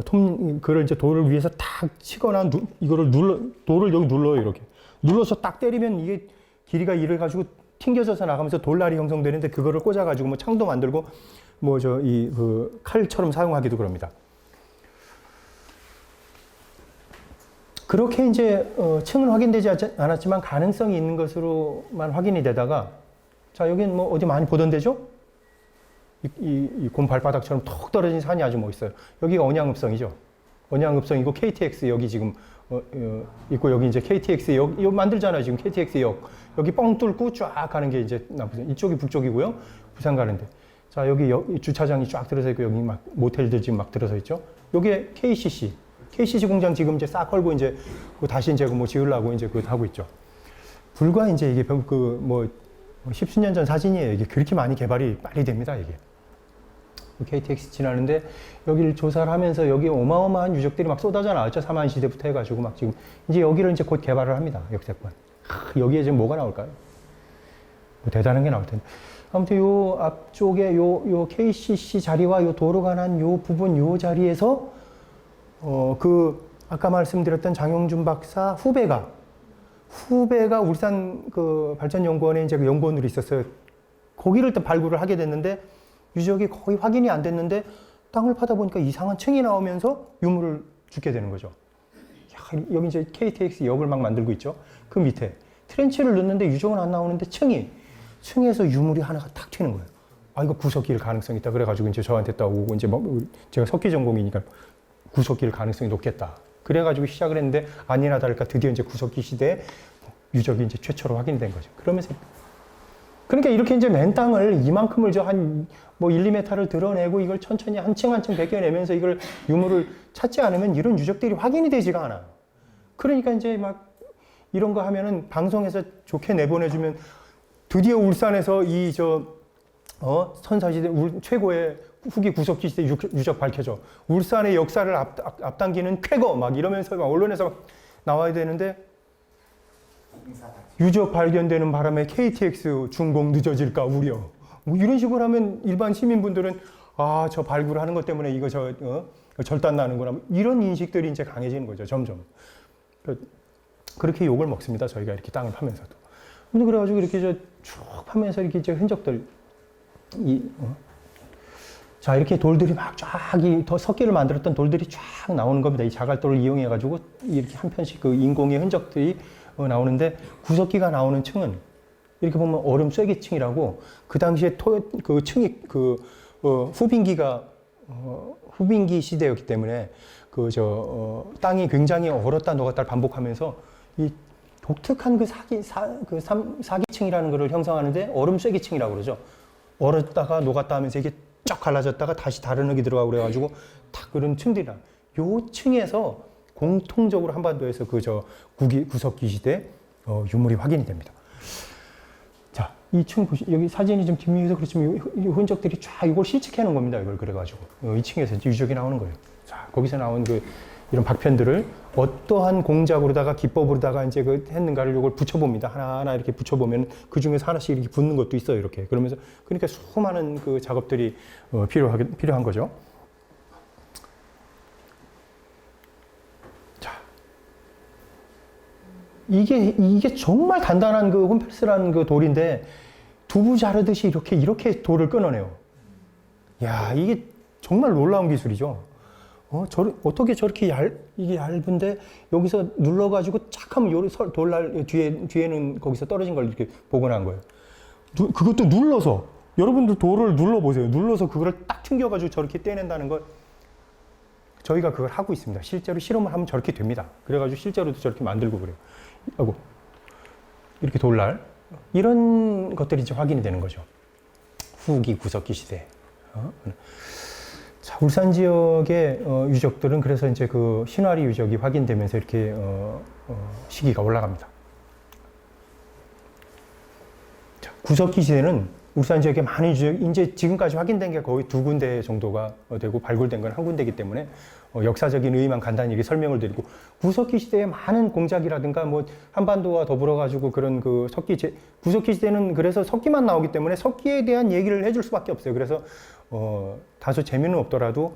그걸 이제 돌을 위에서 탁 치거나 돌을 여기 눌러요. 이렇게. 눌러서 딱 때리면 이게 길이가 이래가지고 튕겨져서 나가면서 돌날이 형성되는데 그거를 꽂아가지고 뭐 창도 만들고 뭐 칼처럼 사용하기도 그럽니다. 그렇게 이제 층은 확인되지 않았지만 가능성이 있는 것으로만 확인이 되다가 자 여기는 뭐 어디 많이 보던 데죠? 이 곰 발바닥처럼 톡 떨어진 산이 아주 멋있어요. 여기가 언양읍성이죠. 언양읍성이고 KTX 여기 지금 있고 여기 이제 KTX 역 만들잖아요. 지금 KTX 역 여기 뻥 뚫고 쫙 가는 게 이제 남부선 이쪽이 북쪽이고요. 부산 가는데 자 여기 주차장이 쫙 들어서 있고 여기 막 모텔들 지금 막 들어서 있죠. 요게 KCC 공장 지금 이제 싹 걸고 이제 다시 이제 뭐 지으려고 이제 그거 하고 있죠. 불과 이제 이게 뭐 십수년 전 사진이에요. 이게 그렇게 많이 개발이 빨리 됩니다. 이게. KTX 지나는데 여기를 조사를 하면서 여기 어마어마한 유적들이 막 쏟아져 나왔죠. 삼한 시대부터 해가지고 막 지금 이제 여기를 이제 곧 개발을 합니다. 역세권. 여기에 지금 뭐가 나올까요? 뭐 대단한 게 나올 텐데. 아무튼 요 앞쪽에 요 KCC 자리와 요 도로가 난 요 부분 요 자리에서 아까 말씀드렸던 장용준 박사 후배가 울산 발전연구원에 이제 그 연구원으로 있었어요. 거기를 또 발굴을 하게 됐는데 유적이 거의 확인이 안 됐는데 땅을 파다 보니까 이상한 층이 나오면서 유물을 주게 되는 거죠. 야, 여기 이제 KTX 역을 막 만들고 있죠. 그 밑에 트렌치를 넣는데 유적은 안 나오는데 층에서 유물이 하나가 탁 튀는 거예요. 아, 이거 구석기일 가능성이 있다. 그래가지고 이제 저한테 딱 오고, 이제 뭐, 제가 석기 전공이니까 구석기일 가능성이 높겠다. 그래가지고 시작을 했는데, 아니나 다를까 드디어 이제 구석기 시대에 유적이 이제 최초로 확인이 된 거죠. 그러면서, 그러니까 이렇게 이제 맨 땅을 이만큼을 뭐 1, 2m를 드러내고 이걸 천천히 한 층 한 층 베껴내면서 이걸 유물을 찾지 않으면 이런 유적들이 확인이 되지가 않아요. 그러니까 이제 막 이런 거 하면은 방송에서 좋게 내보내주면 드디어 울산에서 선사시대 최고의 후기 구석기 시대 유적 밝혀져. 울산의 역사를 앞당기는 쾌거 막 이러면서 막 언론에서 막 나와야 되는데 유적 발견되는 바람에 KTX 준공 늦어질까 우려. 뭐 이런 식으로 하면 일반 시민분들은 아, 저 발굴하는 것 때문에 이거 절단 나는구나. 이런 인식들이 이제 강해지는 거죠, 점점. 그렇게 욕을 먹습니다, 저희가 이렇게 땅을 파면서도. 근데 그래가지고 이렇게 쭉 파면서 이렇게 이제 흔적들, 자, 이렇게 돌들이 막 더 석기를 만들었던 돌들이 쫙 나오는 겁니다. 이 자갈돌을 이용해가지고 이렇게 한 편씩 그 인공의 흔적들이 나오는데 구석기가 나오는 층은 이렇게 보면 얼음 쐐기층이라고 그 당시에 그 층이 후빙기 시대였기 때문에 땅이 굉장히 얼었다 녹았다를 반복하면서 이 독특한 사기층이라는 것을 형성하는데 얼음 쐐기층이라고 그러죠. 얼었다가 녹았다 하면서 이게 쫙 갈라졌다가 다시 다른 흙이 들어가고 그래가지고 딱 그런 층들이라. 요 층에서 공통적으로 한반도에서 구석기 시대 유물이 확인이 됩니다. 자, 이 층 여기 사진이 좀 뒷면에서 그렇지만 이 흔적들이 쫙 이걸 실측해 놓은 겁니다. 이걸 그래가지고 이 층에서 이제 유적이 나오는 거예요. 자, 거기서 나온 이런 박편들을 어떠한 공작으로다가 기법으로다가 이제 했는가를 이걸 붙여봅니다. 하나하나 이렇게 붙여보면 그 중에서 하나씩 이렇게 붙는 것도 있어요. 이렇게. 그러면서 그러니까 수많은 그 작업들이 필요한 거죠. 자, 이게 정말 단단한 그 홈펠스라는 그 돌인데 두부 자르듯이 이렇게 돌을 끊어내요. 야, 이게 정말 놀라운 기술이죠. 어떻게 저렇게 이게 얇은데 여기서 눌러가지고 착 하면 돌날 뒤에는 거기서 떨어진 걸 이렇게 복원한 거예요. 그것도 눌러서, 여러분들 돌을 눌러보세요. 눌러서 그걸 딱 튕겨가지고 저렇게 떼낸다는 걸 저희가 그걸 하고 있습니다. 실제로 실험을 하면 저렇게 됩니다. 그래가지고 실제로도 저렇게 만들고 그래요. 이렇게 돌날. 이런 것들이 이제 확인이 되는 거죠. 후기 구석기 시대. 자, 울산 지역의 유적들은 그래서 이제 그 신화리 유적이 확인되면서 이렇게 시기가 올라갑니다. 자, 구석기 시대는 울산 지역에 많은 유적, 이제 지금까지 확인된 게 거의 2군데 정도가 되고 발굴된 건 1군데이기 때문에 역사적인 의의만 간단히 이렇게 설명을 드리고, 구석기 시대의 많은 공작이라든가 뭐 한반도와 더불어 가지고 그런 그 구석기 시대는 그래서 석기만 나오기 때문에 석기에 대한 얘기를 해줄 수밖에 없어요. 그래서 다소 재미는 없더라도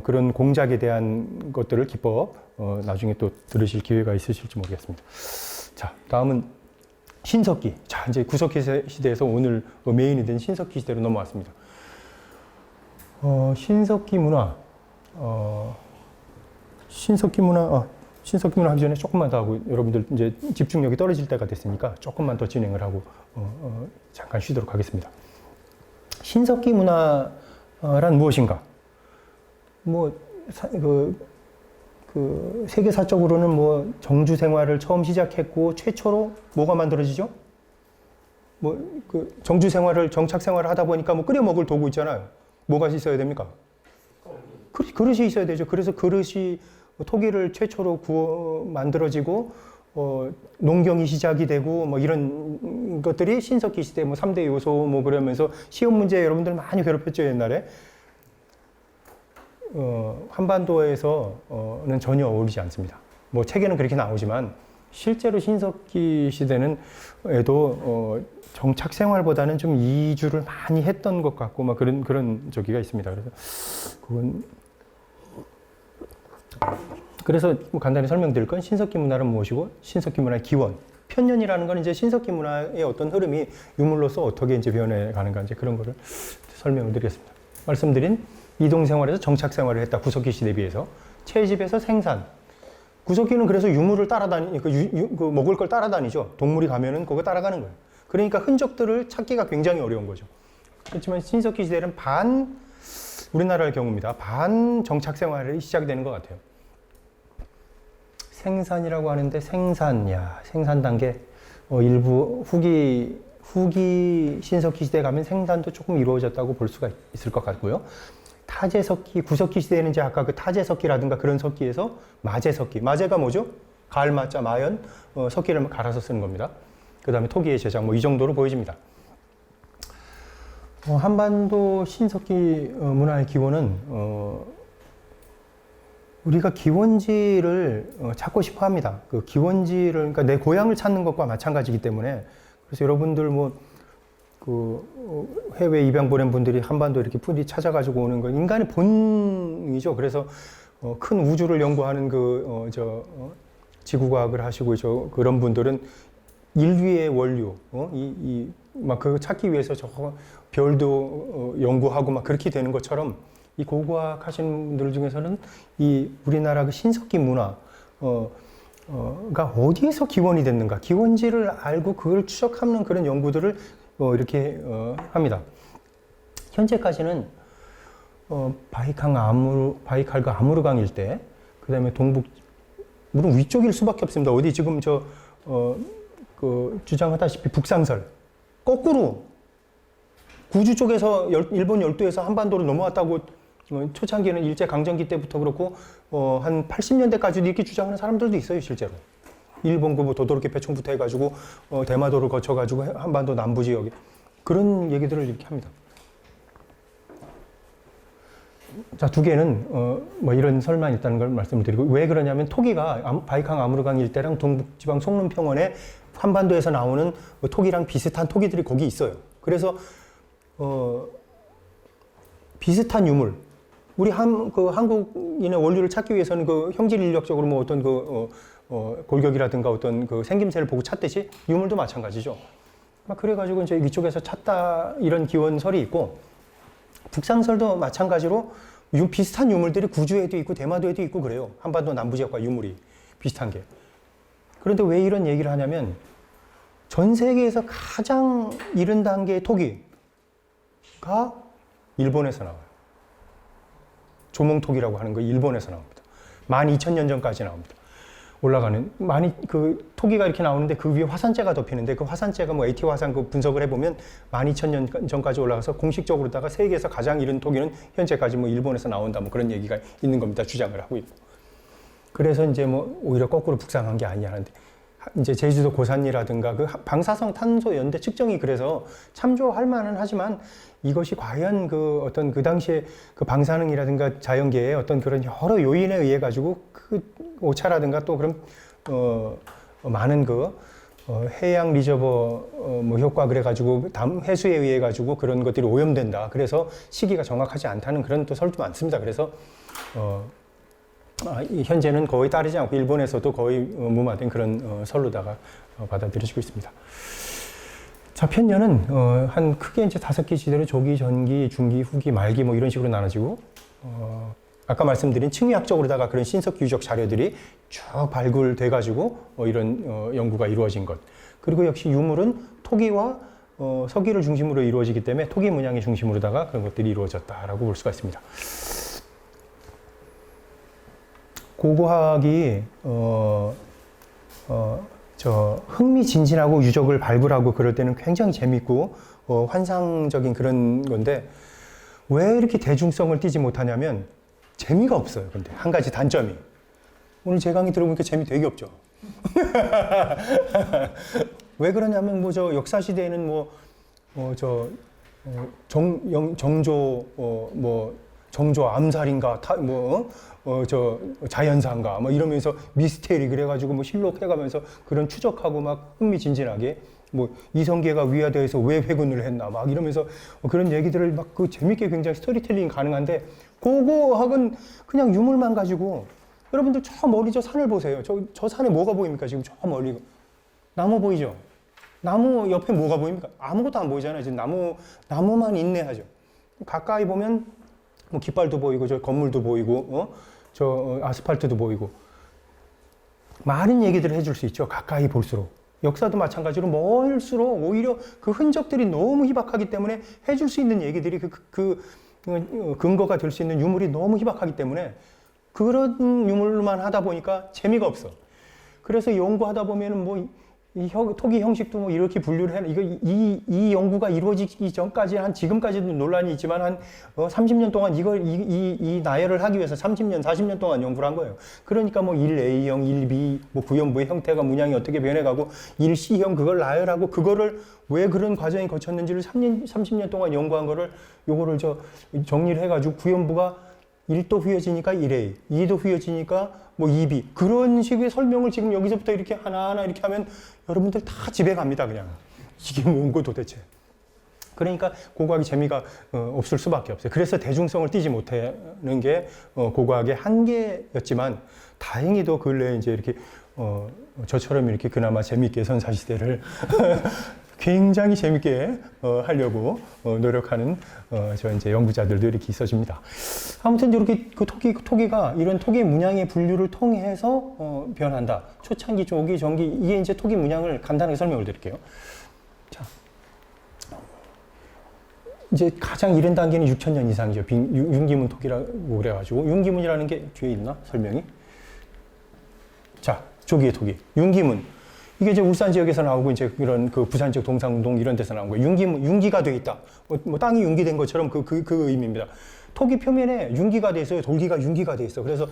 그런 공작에 대한 것들을 기법 나중에 또 들으실 기회가 있으실지 모르겠습니다. 자, 다음은 신석기. 자, 이제 구석기 시대에서 오늘 메인이 된 신석기 시대로 넘어왔습니다. 신석기 문화 하기 전에 조금만 더 하고, 여러분들 이제 집중력이 떨어질 때가 됐으니까 조금만 더 진행을 하고 잠깐 쉬도록 하겠습니다. 신석기 문화란 무엇인가? 세계사적으로는 뭐 정주 생활을 처음 시작했고 최초로 뭐가 만들어지죠? 정주 생활을, 정착 생활을 하다 보니까 뭐 끓여 먹을 도구 있잖아요. 뭐가 있어야 됩니까? 그릇이 있어야 되죠. 그래서 그릇이 토기를 최초로 만들어지고 농경이 시작이 되고 뭐 이런 것들이 신석기 시대 3대 요소 그러면서 시험 문제 여러분들 많이 괴롭혔죠, 옛날에. 한반도에서는 전혀 어울리지 않습니다. 뭐 책에는 그렇게 나오지만 실제로 신석기 시대는에도 정착 생활보다는 좀 이주를 많이 했던 것 같고 막 그런 저기가 있습니다. 그래서 뭐 간단히 설명드릴 건 신석기 문화는 무엇이고 신석기 문화의 기원. 편년이라는 건 이제 신석기 문화의 어떤 흐름이 유물로서 어떻게 이제 변해 가는가 이제 그런 거를 설명을 드리겠습니다. 말씀드린 이동 생활에서 정착 생활을 했다. 구석기 시대에 비해서. 채집에서 생산. 구석기는 그래서 유물을 먹을 걸 따라다니죠. 동물이 가면은 그거 따라가는 거예요. 그러니까 흔적들을 찾기가 굉장히 어려운 거죠. 그렇지만 신석기 시대는 우리나라의 경우입니다. 반 정착 생활이 시작되는 것 같아요. 생산이라고 하는데 생산 단계 일부 후기 신석기 시대 가면 생산도 조금 이루어졌다고 볼 수가 있을 것 같고요. 타제석기, 구석기 시대에는 이제 아까 그 타제석기라든가 그런 석기에서 마제석기. 마제가 뭐죠? 가을마자 마연 석기를 갈아서 쓰는 겁니다. 그 다음에 토기의 제작 이 정도로 보여집니다. 한반도 신석기 문화의 기원은 우리가 기원지를 찾고 싶어 합니다. 그 기원지를, 그러니까 내 고향을 찾는 것과 마찬가지이기 때문에, 그래서 여러분들 해외 입양 보낸 분들이 한반도 이렇게 푸디 찾아가지고 오는 건 인간의 본이죠. 그래서 큰 우주를 연구하는 지구과학을 하시고 그런 분들은 인류의 원류, 막 그거 찾기 위해서 별도 연구하고 막 그렇게 되는 것처럼 이 고고학 하시는 분들 중에서는 이 우리나라 그 신석기 문화, 가 어디에서 기원이 됐는가, 기원지를 알고 그걸 추적하는 그런 연구들을 이렇게 합니다. 현재까지는 바이칼과 아무르강 일대, 그 다음에 물론 위쪽일 수밖에 없습니다. 어디 지금 주장하다시피 북상설, 거꾸로 구주 쪽에서 일본 열도에서 한반도로 넘어왔다고 초창기에는 일제강점기 때부터 그렇고 한 80년대까지도 이렇게 주장하는 사람들도 있어요, 실제로. 일본군 도도로키 배총부터 해가지고 대마도를 거쳐가지고 한반도 남부 지역에 그런 얘기들을 이렇게 합니다. 자, 두 개는 이런 설만 있다는 걸 말씀을 드리고, 왜 그러냐면 토기가 바이캉 아무르강 일대랑 동북지방 송림평원에 한반도에서 나오는 토기랑 비슷한 토기들이 거기 있어요. 그래서 비슷한 유물, 우리 한국인의 원류를 찾기 위해서는 그 형질 인력적으로 어떤 골격이라든가 어떤 그 생김새를 보고 찾듯이 유물도 마찬가지죠. 막 그래가지고 이제 이쪽에서 찾다 이런 기원설이 있고, 북상설도 마찬가지로 비슷한 유물들이 구주에도 있고 대마도에도 있고 그래요. 한반도 남부 지역과 유물이 비슷한 게. 그런데 왜 이런 얘기를 하냐면 전 세계에서 가장 이른 단계의 토기가 일본에서 나와요. 조몽토기라고 하는 거 일본에서 나옵니다. 12,000년 전까지 나옵니다. 올라가는 그 토기가 이렇게 나오는데 그 위에 화산재가 덮이는데 그 화산재가 AT 화산 그 분석을 해보면 12,000년 전까지 올라가서 공식적으로다가 세계에서 가장 이른 토기는 현재까지 일본에서 나온다 그런 얘기가 있는 겁니다. 주장을 하고 있고. 그래서 이제 오히려 거꾸로 북상한 게 아니냐 하는데, 이제 제주도 고산이라든가 그 방사성 탄소 연대 측정이 그래서 참조할 만은 하지만 이것이 과연 어떤 그 당시에 그 방사능이라든가 자연계의 어떤 그런 여러 요인에 의해 가지고 그 오차라든가 또 그런 많은 해양 리저버 효과 그래 가지고 해수에 의해 가지고 그런 것들이 오염된다. 그래서 시기가 정확하지 않다는 그런 또 설도 많습니다. 그래서 현재는 거의 따르지 않고 일본에서도 거의 무마된 그런 설로다가 받아들여지고 있습니다. 자, 편년은 한 크게 이제 5개 시대로 조기, 전기, 중기, 후기, 말기 이런 식으로 나눠지고, 아까 말씀드린 층위학적으로다가 그런 신석기 유적 자료들이 쭉 발굴돼 가지고 이런 연구가 이루어진 것. 그리고 역시 유물은 토기와 서기를 중심으로 이루어지기 때문에 토기 문양의 중심으로다가 그런 것들이 이루어졌다라고 볼 수가 있습니다. 고고학이 흥미진진하고 유적을 발굴하고 그럴 때는 굉장히 재밌고 환상적인 그런 건데, 왜 이렇게 대중성을 띠지 못하냐면 재미가 없어요. 근데 한 가지 단점이, 오늘 제 강의 들어보니까 재미 되게 없죠. 왜 그러냐면 역사 시대에는 정조 암살인가 자연사인가 이러면서 미스테리 그래가지고 실록 해가면서 그런 추적하고 막 흥미진진하게 이성계가 위화대에서 왜 회군을 했나 이러면서 그런 얘기들을 재밌게 굉장히 스토리텔링 가능한데, 고고학은 그냥 유물만 가지고, 여러분들 저 멀리 저 산을 보세요. 저 산에 뭐가 보입니까? 지금 저 멀리 나무 보이죠? 나무 옆에 뭐가 보입니까? 아무것도 안 보이잖아요. 지금 나무만 인내하죠. 가까이 보면 깃발도 보이고 저 건물도 보이고 저 아스팔트도 보이고 많은 얘기들을 해줄 수 있죠. 가까이 볼수록. 역사도 마찬가지로 멀수록 오히려 그 흔적들이 너무 희박하기 때문에 해줄 수 있는 얘기들이 근거가 될 수 있는 유물이 너무 희박하기 때문에 그런 유물만 하다 보니까 재미가 없어. 그래서 연구하다 보면은 뭐 토기 형식도 뭐 이렇게 분류를 해. 이 연구가 이루어지기 전까지 지금까지도 논란이 있지만 한 30년 동안 이 나열을 하기 위해서 30년, 40년 동안 연구를 한 거예요. 그러니까 뭐 1A형, 1B, 뭐 구연부의 형태가 문양이 어떻게 변해가고 1C형 그걸 나열하고 그거를 왜 그런 과정이 거쳤는지를 30년 동안 연구한 거를 요거를 정리를 해가지고 구연부가 1도 휘어지니까 1A, 2도 휘어지니까 뭐 2B 그런 식의 설명을 지금 여기서부터 이렇게 하나하나 이렇게 하면 여러분들 다 집에 갑니다. 그냥 이게 뭔고 도대체. 그러니까 고고학이 재미가 없을 수밖에 없어요. 그래서 대중성을 띠지 못하는 게 고고학의 한계였지만 다행히도 근래에 이제 이렇게 저처럼 이렇게 그나마 재미있게 선사시대를 굉장히 재밌게 하려고 노력하는 저 이제 연구자들도 이렇게 있어집니다. 아무튼 이렇게 그 토기가 이런 토기 문양의 분류를 통해서 변한다. 초창기, 조기, 전기 이게 이제 토기 문양을 간단하게 설명을 드릴게요. 자, 이제 가장 이른 단계는 6,000년 이상이죠. 윤기문 토기라고 그래가지고 윤기문이라는 게 뒤에 있나 설명이? 자, 조기의 토기 윤기문. 이게 이제 울산 지역에서 나오고 이제 이런 그 부산 지역 동상동 이런 데서 나온 거예요. 윤기가 돼 있다. 뭐 땅이 윤기된 것처럼 그 의미입니다. 토기 표면에 윤기가 돼 있어요. 돌기가 윤기가 돼 있어. 그래서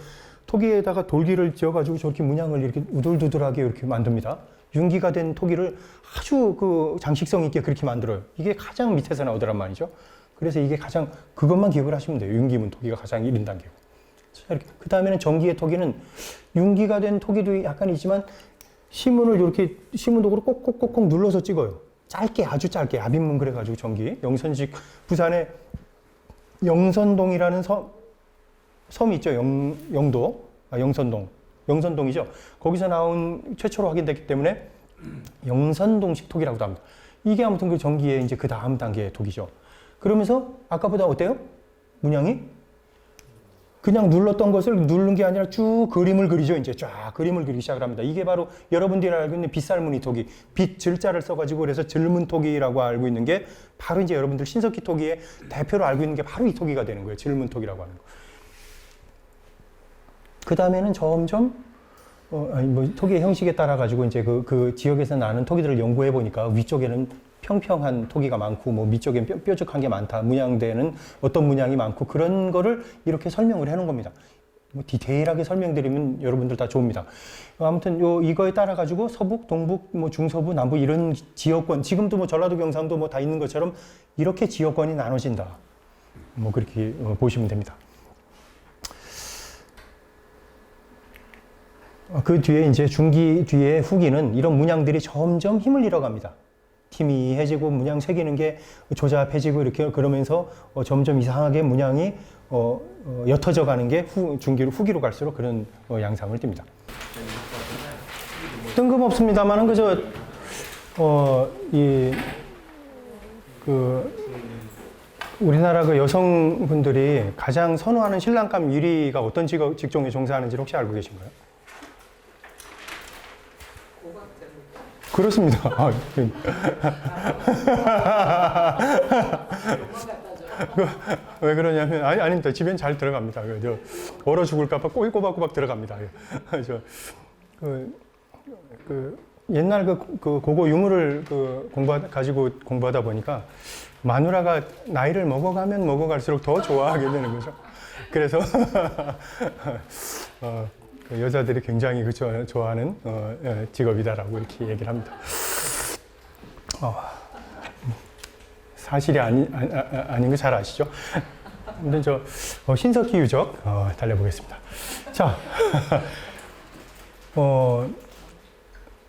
토기에다가 돌기를 지어가지고 저렇게 문양을 이렇게 우둘두둘하게 이렇게 만듭니다. 윤기가 된 토기를 아주 그 장식성 있게 그렇게 만들어요. 이게 가장 밑에서 나오더란 말이죠. 그래서 이게 가장 그것만 기억을 하시면 돼요. 윤기문 토기가 가장 이른 단계고. 그 다음에는 전기의 토기는 윤기가 된 토기도 약간 있지만 시문을 이렇게 시문독으로 꼭꼭꼭꼭 눌러서 찍어요. 짧게 아주 짧게 압인문 그래가지고 전기 영선식 부산에 영선동이라는 섬이 있죠. 영선동이죠. 거기서 나온 최초로 확인됐기 때문에 영선동식 토기라고도 합니다. 이게 아무튼 그 전기의 이제 그 다음 단계의 토기죠. 그러면서 아까보다 어때요? 문양이 그냥 눌렀던 것을 누른 게 아니라 쭉 그림을 그리죠. 이제 쫙 그림을 그리기 시작을 합니다. 이게 바로 여러분들이 알고 있는 빗살무늬 토기, 빗 질자를 써가지고 그래서 질문 토기라고 알고 있는 게 바로 이제 여러분들 신석기 토기의 대표로 알고 있는 게 바로 이 토기가 되는 거예요. 질문 토기라고 하는 거. 그 다음에는 점점 토기의 형식에 따라 가지고 이제 그 지역에서 나는 토기들을 연구해 보니까 위쪽에는 평평한 토기가 많고 뭐 밑쪽엔 뾰족한 게 많다. 문양대는 어떤 문양이 많고 그런 거를 이렇게 설명을 해 놓은 겁니다. 뭐 디테일하게 설명드리면 여러분들 다 좋습니다. 아무튼 이거에 따라 가지고 서북, 동북, 뭐 중서부, 남부 이런 지역권 지금도 뭐 전라도 경상도 뭐 다 있는 것처럼 이렇게 지역권이 나눠진다. 뭐 그렇게 보시면 됩니다. 그 뒤에 이제 중기 뒤에 후기는 이런 문양들이 점점 힘을 잃어갑니다. 희미해지고 문양 새기는 게 조잡해지고 이렇게 그러면서 점점 이상하게 문양이 옅어져 가는 게 중기로 후기로 갈수록 그런 양상을 띱니다. 뜬금없습니다만은 그저 우리나라 그 여성분들이 가장 선호하는 신랑감 1위가 어떤 직종에 종사하는지 혹시 알고 계신가요? 그렇습니다. 왜 그러냐면 아닙니다. 집엔 잘 들어갑니다. 얼어 죽을까봐 꼬박꼬박 들어갑니다. 옛날 고고 유물을 가지고 공부하다 보니까 마누라가 나이를 먹어가면 먹어갈수록 더 좋아하게 되는 거죠. 그래서 여자들이 굉장히 좋아하는 직업이다라고 이렇게 얘기를 합니다. 사실이 아닌 거 잘 아시죠? 근데 신석기 유적 달려보겠습니다. 자,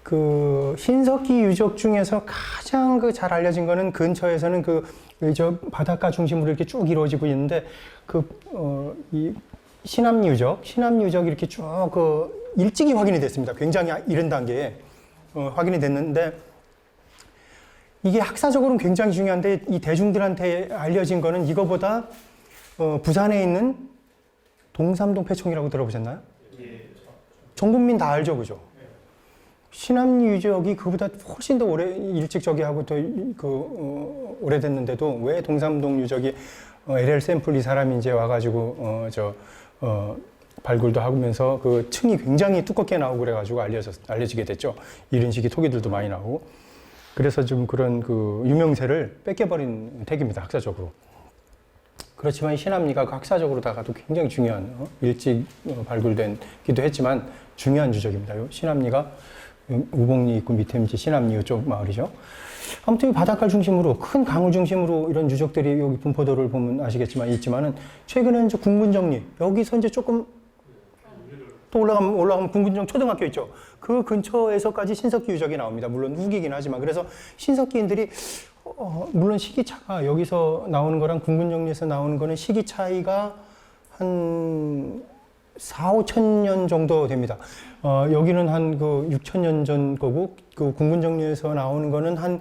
그 신석기 유적 중에서 가장 잘 알려진 거는 근처에서는 바닷가 중심으로 이렇게 쭉 이루어지고 있는데 이 신암유적 이렇게 쭉 일찍이 확인이 됐습니다. 굉장히 이른 단계에 확인이 됐는데 이게 학사적으로는 굉장히 중요한데 이 대중들한테 알려진 거는 이거보다 부산에 있는 동삼동 폐총이라고 들어보셨나요? 전 국민 다 알죠, 그죠? 신암 유적이 그보다 훨씬 더 일찍 저기 하고 더 오래됐는데도 왜 동삼동 유적이 LL 샘플 이 사람이 이제 와가지고 발굴도 하면서 그 층이 굉장히 두껍게 나오고 그래가지고 알려지게 됐죠. 이런 식의 토기들도 많이 나오고. 그래서 좀 그런 그 유명세를 뺏겨버린 택입니다, 학사적으로. 그렇지만 신암리가 그 학사적으로다가도 굉장히 중요한 일찍 발굴된기도 했지만 중요한 유적입니다. 신암리가 우봉리 있고 밑에 이제 신암리 이쪽 마을이죠. 아무튼 바닷가를 중심으로 큰 강을 중심으로 이런 유적들이 여기 분포도를 보면 아시겠지만 있지만은 최근에 이제 궁군정리 여기서 이제 조금 또 올라가면 궁군정 초등학교 있죠. 그 근처에서까지 신석기 유적이 나옵니다. 물론 후기긴 하지만 그래서 신석기인들이 물론 시기차가 여기서 나오는 거랑 궁군정리에서 나오는 거는 시기 차이가 한 4, 5천 년 정도 됩니다. 여기는 한 그 6천 년 전 거고, 그 궁군정리에서 나오는 거는 한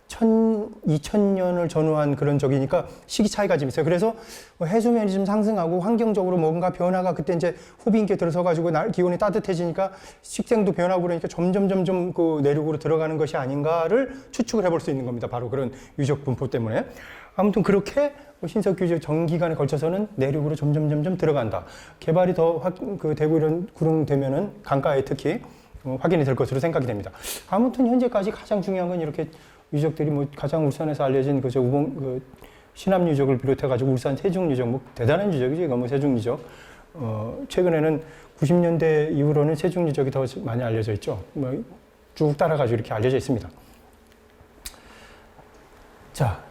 2,000년을 전후한 그런 적이니까 시기 차이가 좀 있어요. 그래서 해수면이 좀 상승하고 환경적으로 뭔가 변화가 그때 이제 후비인께 들어서가지고 기온이 따뜻해지니까 식생도 변하고 그러니까 점점 그 내륙으로 들어가는 것이 아닌가를 추측을 해볼 수 있는 겁니다. 바로 그런 유적 분포 때문에. 아무튼 그렇게 신석규적 전기간에 걸쳐서는 내륙으로 점점 들어간다. 개발이 더 되고 이런 구릉되면은 강가에 특히 확인이 될 것으로 생각이 됩니다. 아무튼 현재까지 가장 중요한 건 이렇게 유적들이 뭐 가장 울산에서 알려진 그저 신암 유적을 비롯해가지고 울산 세종 유적 뭐 대단한 유적이죠. 이거 뭐 세종 유적. 최근에는 90년대 이후로는 세종 유적이 더 많이 알려져 있죠. 뭐 쭉 따라가지고 이렇게 알려져 있습니다. 자.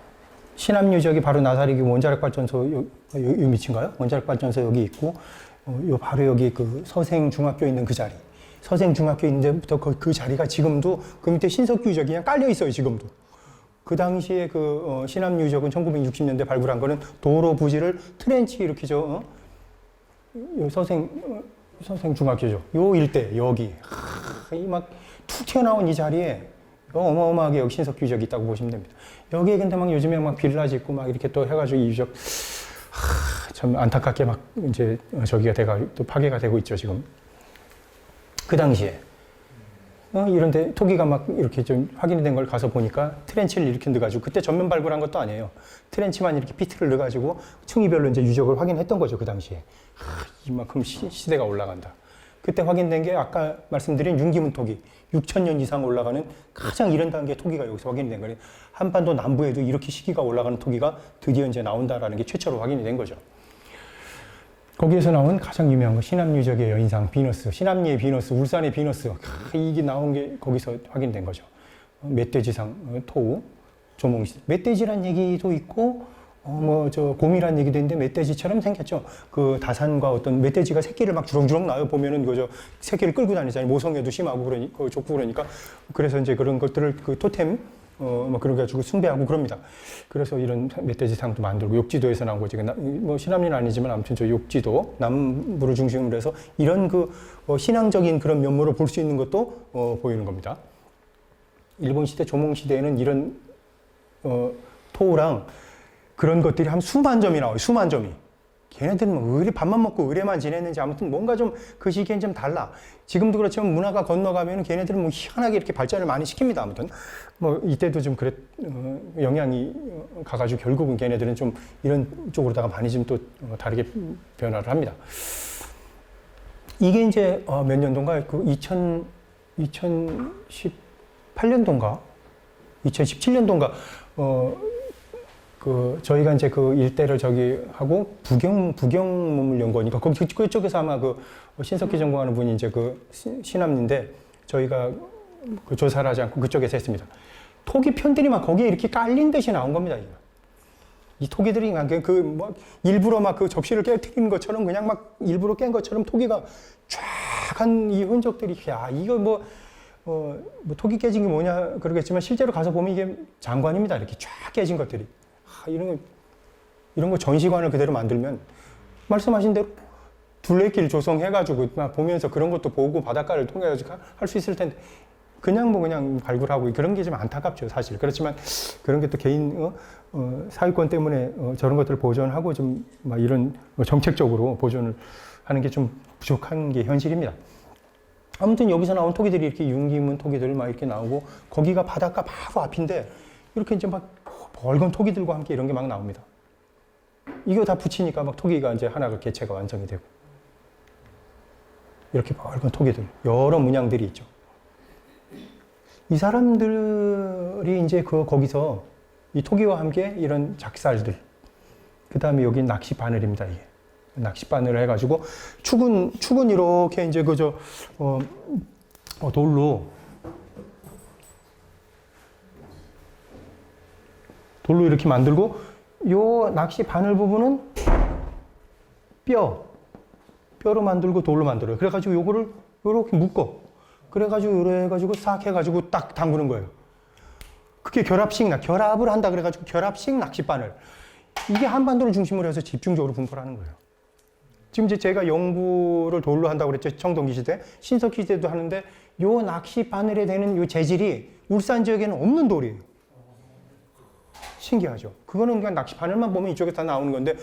신암 유적이 바로 나사리기 원자력 발전소 요 밑인가요? 원자력 발전소 여기 있고 요 바로 여기 그 서생 중학교 있는 그 자리. 서생 중학교 있는 데부터 그 자리가 지금도 그 밑에 신석규 유적이 그냥 깔려 있어요, 지금도. 그 당시에 그 신암 유적은 1960년대 발굴한 거는 도로 부지를 트렌치 이렇게 요 서생 중학교죠. 요 일대 여기 이 막 툭 튀어나온 이 자리에 어마어마하게 여기 신석규 유적이 있다고 보시면 됩니다. 여기에 근데 막 요즘에 막 빌라 짓고 막 이렇게 또 해가지고 이 유적 참 안타깝게 막 이제 저기가 또 파괴가 되고 있죠, 지금. 그 당시에 이런데 토기가 막 이렇게 좀 확인이 된 걸 가서 보니까 트렌치를 이렇게 넣어가지고 그때 전면 발굴한 것도 아니에요. 트렌치만 이렇게 피트를 넣어가지고 층위별로 이제 유적을 확인했던 거죠, 그 당시에. 이만큼 시대가 올라간다. 그때 확인된 게 아까 말씀드린 윤기문 토기 6,000년 이상 올라가는 가장 이런 단계의 토기가 여기서 확인된 거예요. 한반도 남부에도 이렇게 시기가 올라가는 토기가 드디어 이제 나온다라는 게 최초로 확인이 된 거죠. 거기에서 나온 가장 유명한 거 신암 유적의 여인상 비너스, 신암리의 비너스, 울산의 비너스 이게 나온 게 거기서 확인된 거죠. 멧돼지상 토우 조몽시 멧돼지란 얘기도 있고 곰이란 얘기도 있는데 멧돼지처럼 생겼죠. 그 다산과 어떤 멧돼지가 새끼를 막 주렁주렁 낳아요. 보면은 그저 새끼를 끌고 다니잖아요. 모성애도 심하고 그러니까 좁고 그러니까 그래서 이제 그런 것들을 그 토템 그런 가지고 숭배하고 그럽니다. 그래서 이런 멧돼지상도 만들고 욕지도에서 나온 거지. 뭐 신암리는 아니지만 아무튼 저 욕지도 남부를 중심으로 해서 이런 그 신앙적인 그런 면모를 볼 수 있는 것도 보이는 겁니다. 일본 시대 조몽 시대에는 이런 토우랑 그런 것들이 한 수만 점이 나와요. 수만 점이. 걔네들은 뭐 의리 밥만 먹고 의뢰만 지냈는지 아무튼 뭔가 좀 그 시기엔 좀 달라. 지금도 그렇지만 문화가 건너가면 걔네들은 뭐 희한하게 이렇게 발전을 많이 시킵니다. 아무튼 뭐 이때도 좀 영향이 가가지고 결국은 걔네들은 좀 이런 쪽으로다가 많이 좀 또 다르게 변화를 합니다. 이게 이제 몇 년도인가? 그 2018년도인가? 2017년도인가? 저희가 이제 그 일대를 저기 하고 부경문물연구원이니까 그쪽에서 아마 그 신석기 전공하는 분이 이제 그 신암리인데 저희가 그 조사를 하지 않고 그쪽에서 했습니다. 토기 편들이 막 거기에 이렇게 깔린 듯이 나온 겁니다. 이 토기들이 막 일부러 막 그 접시를 깨뜨린 것처럼 그냥 막 일부러 깬 것처럼 토기가 쫙 한 이 흔적들이 이거 뭐 토기 깨진 게 뭐냐 그러겠지만 실제로 가서 보면 이게 장관입니다. 이렇게 쫙 깨진 것들이. 이런 거 전시관을 그대로 만들면 말씀하신 대로 둘레길 조성해가지고 보면서 그런 것도 보고 바닷가를 통해가지고 할 수 있을 텐데 그냥 발굴하고 그런 게 좀 안타깝죠, 사실. 그렇지만 그런 게 또 개인 사유권 때문에 저런 것들을 보존하고 좀 이런 정책적으로 보존을 하는 게 좀 부족한 게 현실입니다. 아무튼 여기서 나온 토기들이 이렇게 윤기문 토기들 막 이렇게 나오고 거기가 바닷가 바로 앞인데 이렇게 이제 막 벌건 토기들과 함께 이런 게 막 나옵니다. 이거 다 붙이니까 막 토기가 이제 하나가 개체가 완성이 되고 이렇게 벌건 토기들 여러 문양들이 있죠. 이 사람들이 이제 거기서 이 토기와 함께 이런 작살들 그 다음에 여기 낚시 바늘입니다. 이게 낚시 바늘을 해가지고 축은 이렇게 이제 돌로 이렇게 만들고 요 낚시 바늘 부분은 뼈로 만들고 돌로 만들어요. 그래가지고 요거를 요렇게 묶어. 그래가지고 요래 해가지고 싹 해가지고 딱 담그는 거예요. 그게 결합을 한다 그래가지고 결합식 낚시 바늘. 이게 한반도를 중심으로 해서 집중적으로 분포를 하는 거예요. 지금 이제 제가 연구를 돌로 한다고 그랬죠. 청동기 시대, 신석기 시대도 하는데 요 낚시 바늘에 되는 요 재질이 울산 지역에는 없는 돌이에요. 신기하죠. 그거는 그냥 낚시 바늘만 보면 이쪽에 다 나오는 건데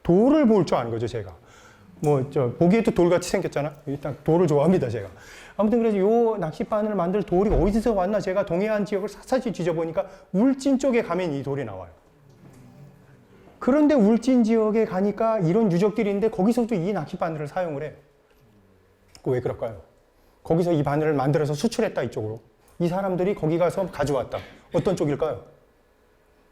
돌을 볼 줄 아는 거죠, 제가. 보기에도 돌같이 생겼잖아. 일단 돌을 좋아합니다, 제가. 아무튼 그래서 요 낚시 바늘을 만들 돌이 어디서 왔나 제가 동해안 지역을 샅샅이 뒤져보니까 울진 쪽에 가면 이 돌이 나와요. 그런데 울진 지역에 가니까 이런 유적들이 있는데 거기서도 이 낚시 바늘을 사용을 해. 왜 그럴까요? 거기서 이 바늘을 만들어서 수출했다, 이쪽으로. 이 사람들이 거기 가서 가져왔다. 어떤 쪽일까요?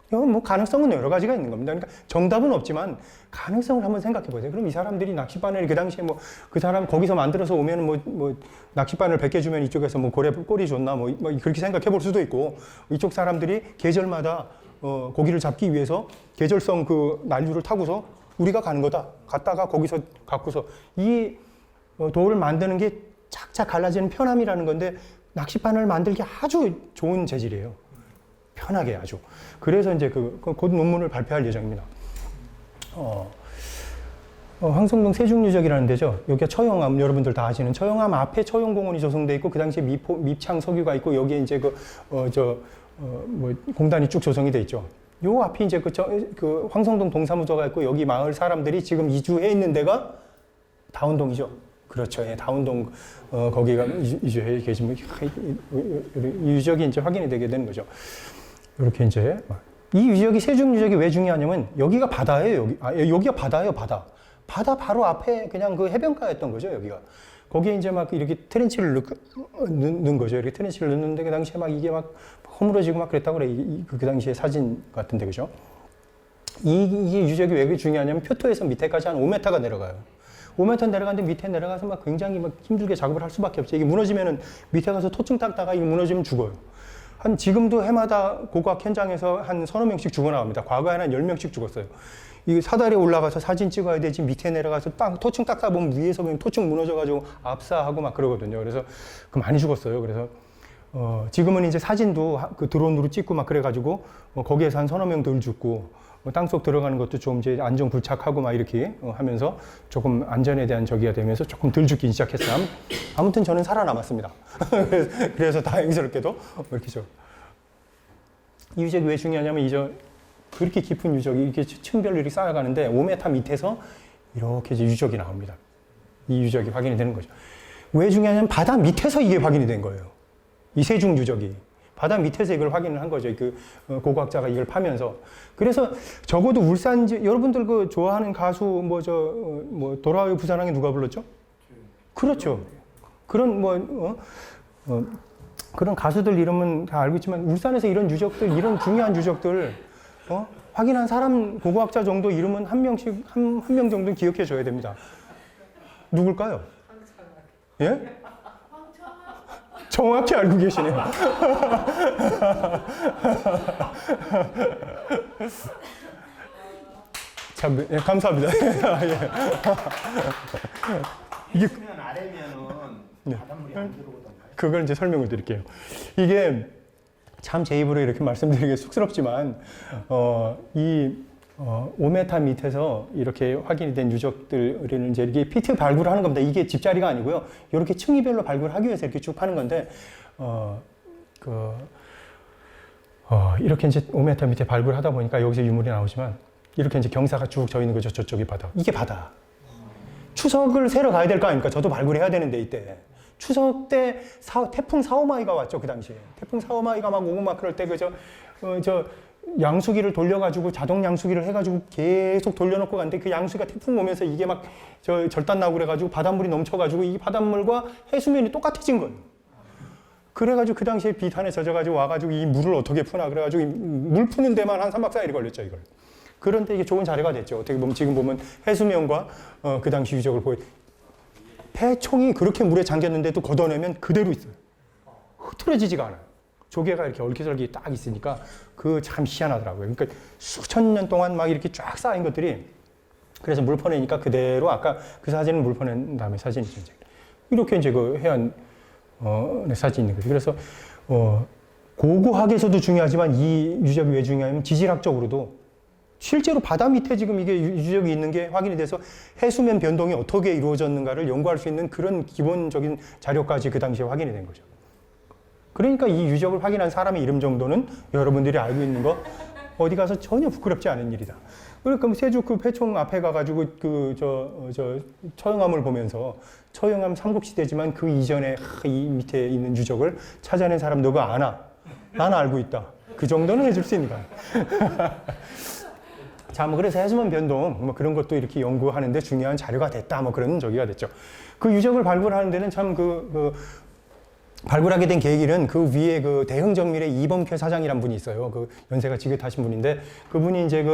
이건 가능성은 여러 가지가 있는 겁니다. 그러니까 정답은 없지만 가능성을 한번 생각해 보세요. 그럼 이 사람들이 낚시바늘 그 당시에 그 사람 거기서 만들어서 오면 낚시바늘 100개 주면 이쪽에서 꼴이 좋나 그렇게 생각해 볼 수도 있고 이쪽 사람들이 계절마다 고기를 잡기 위해서 계절성 그 난류를 타고서 우리가 가는 거다. 갔다가 거기서 갖고서 이 돌을 만드는 게 착착 갈라지는 편함이라는 건데 낚시바늘 만들기 아주 좋은 재질이에요. 편하게 아주. 그래서 이제 곧 논문을 발표할 예정입니다. 황성동 세중유적이라는 데죠. 여기가 처용암, 여러분들 다 아시는 처용암 앞에 처용공원이 조성되어 있고, 그 당시에 밉창 석유가 있고, 여기에 이제 공단이 쭉 조성이 되어 있죠. 요 앞이 이제 황성동 동사무소가 있고, 여기 마을 사람들이 지금 이주해 있는 데가 다운동이죠. 그렇죠. 예, 다운동, 거기가 이주해 계시면, 이 유적이 이제 확인이 되게 되는 거죠. 이렇게 이제, 이 유적이, 세중 유적이 왜 중요하냐면, 여기가 바다예요, 여기가 바다예요, 바다. 바다 바로 앞에 그냥 그 해변가였던 거죠, 여기가. 거기에 이제 막 이렇게 트렌치를 넣는 거죠. 이렇게 트렌치를 넣는데, 그 당시에 막 이게 막 허물어지고 막 그랬다고 그래. 그 당시에 사진 같은데, 그죠? 이게 유적이 왜 중요하냐면, 표토에서 밑에까지 한 5m가 내려가요. 5m 내려가는데 밑에 내려가서 막 굉장히 막 힘들게 작업을 할 수밖에 없죠. 이게 무너지면은 밑에 가서 토층 닦다가 이게 무너지면 죽어요. 지금도 해마다 고고학 현장에서 한 서너 명씩 죽어나갑니다. 과거에는 한 10명씩 죽었어요. 이 사다리에 올라가서 사진 찍어야 되지, 밑에 내려가서 토층 닦다 보면 위에서 보면 토층 무너져가지고 압사하고 막 그러거든요. 그래서 많이 죽었어요. 그래서 지금은 이제 사진도 그 드론으로 찍고 막 그래가지고 거기에서 한 서너 명 덜 죽고, 땅속 들어가는 것도 좀 이제 안전 불착하고 막 이렇게 하면서 조금 안전에 대한 저기가 되면서 조금 덜 죽기 시작했어요. 아무튼 저는 살아남았습니다. 그래서 다행스럽게도 이렇게 이 유적이 왜 중요하냐면 그렇게 깊은 유적이 이렇게 층별로 이렇게 쌓아가는데 5m 밑에서 이렇게 이제 유적이 나옵니다. 이 유적이 확인이 되는 거죠. 왜 중요하냐면 바다 밑에서 이게 확인이 된 거예요. 이 세중 유적이. 바다 밑에서 이걸 확인을 한 거죠. 고고학자가 이걸 파면서. 그래서 적어도 여러분들 그 좋아하는 가수, 돌아와요 부산항에 누가 불렀죠? 그렇죠. 그런 그런 가수들 이름은 다 알고 있지만, 울산에서 이런 유적들, 이런 중요한 유적들, 확인한 사람, 고고학자 정도 이름은 한 명 정도는 기억해 줘야 됩니다. 누굴까요? 예? 정확히 알고 계시네요. 참, 예, 감사합니다. 예. 이게 아래면은 바닷물이 안 들어오던가요? 그걸 이제 설명을 드릴게요. 이게 참 제 입으로 이렇게 말씀드리기 쑥스럽지만 5m 밑에서 이렇게 확인이 된 유적들을 이제 이렇게 피트 발굴을 하는 겁니다. 이게 집자리가 아니고요. 이렇게 층위별로 발굴하기 위해서 이렇게 쭉 파는 건데, 이렇게 이제 5m 밑에 발굴하다 보니까 여기서 유물이 나오지만, 이렇게 이제 경사가 쭉 져 있는 거죠. 저쪽이 바다. 이게 바다. 추석을 새러 가야 될 거 아닙니까? 저도 발굴해야 되는데, 이때. 추석 때 태풍 사오마이가 왔죠, 그 당시에. 태풍 사오마이가 막 오고 막 그럴 때 저 양수기를 돌려가지고 자동 양수기를 해가지고 계속 돌려놓고 갔는데 그 양수기가 태풍 오면서 이게 막 절단 나고 그래가지고 바닷물이 넘쳐가지고 이 바닷물과 해수면이 똑같아진 거예요. 그래가지고 그 당시에 비탄에 젖어가지고 와가지고 이 물을 어떻게 푸나 그래가지고 물 푸는 데만 한 3박 4일이 걸렸죠, 이걸. 그런데 이게 좋은 자료가 됐죠. 어떻게 보면 지금 보면 해수면과 그 당시 유적을 폐총이 그렇게 물에 잠겼는데도 걷어내면 그대로 있어요. 흐트러지지가 않아요. 조개가 이렇게 얽혀설기 딱 있으니까 그 참 희한하더라고요. 그러니까 수천 년 동안 막 이렇게 쫙 쌓인 것들이 그래서 물 퍼내니까 그대로 아까 그 사진은 물 퍼낸 다음에 사진이죠. 이제. 이렇게 이제 그 해안 사진이 있는 거죠. 그래서 고고학에서도 중요하지만 이 유적이 왜 중요하냐면 지질학적으로도 실제로 바다 밑에 지금 이게 유적이 있는 게 확인이 돼서 해수면 변동이 어떻게 이루어졌는가를 연구할 수 있는 그런 기본적인 자료까지 그 당시에 확인이 된 거죠. 그러니까 이 유적을 확인한 사람의 이름 정도는 여러분들이 알고 있는 거 어디 가서 전혀 부끄럽지 않은 일이다. 그러니까 세주 그 폐총 앞에 가가지고 저 처형암을 보면서 처형암 삼국시대지만 그 이전에 이 밑에 있는 유적을 찾아낸 사람 너가 아나? 난 알고 있다. 그 정도는 해줄 수 있는 거야. 자, 뭐 그래서 해수면 변동 뭐 그런 것도 이렇게 연구하는데 중요한 자료가 됐다. 뭐 그런 저기가 됐죠. 그 유적을 발굴하는 데는 참 발굴하게 된 계기는 그 위에 그 대흥정밀의 이범표 사장이란 분이 있어요. 그 연세가 지긋하신 분인데 그분이 이제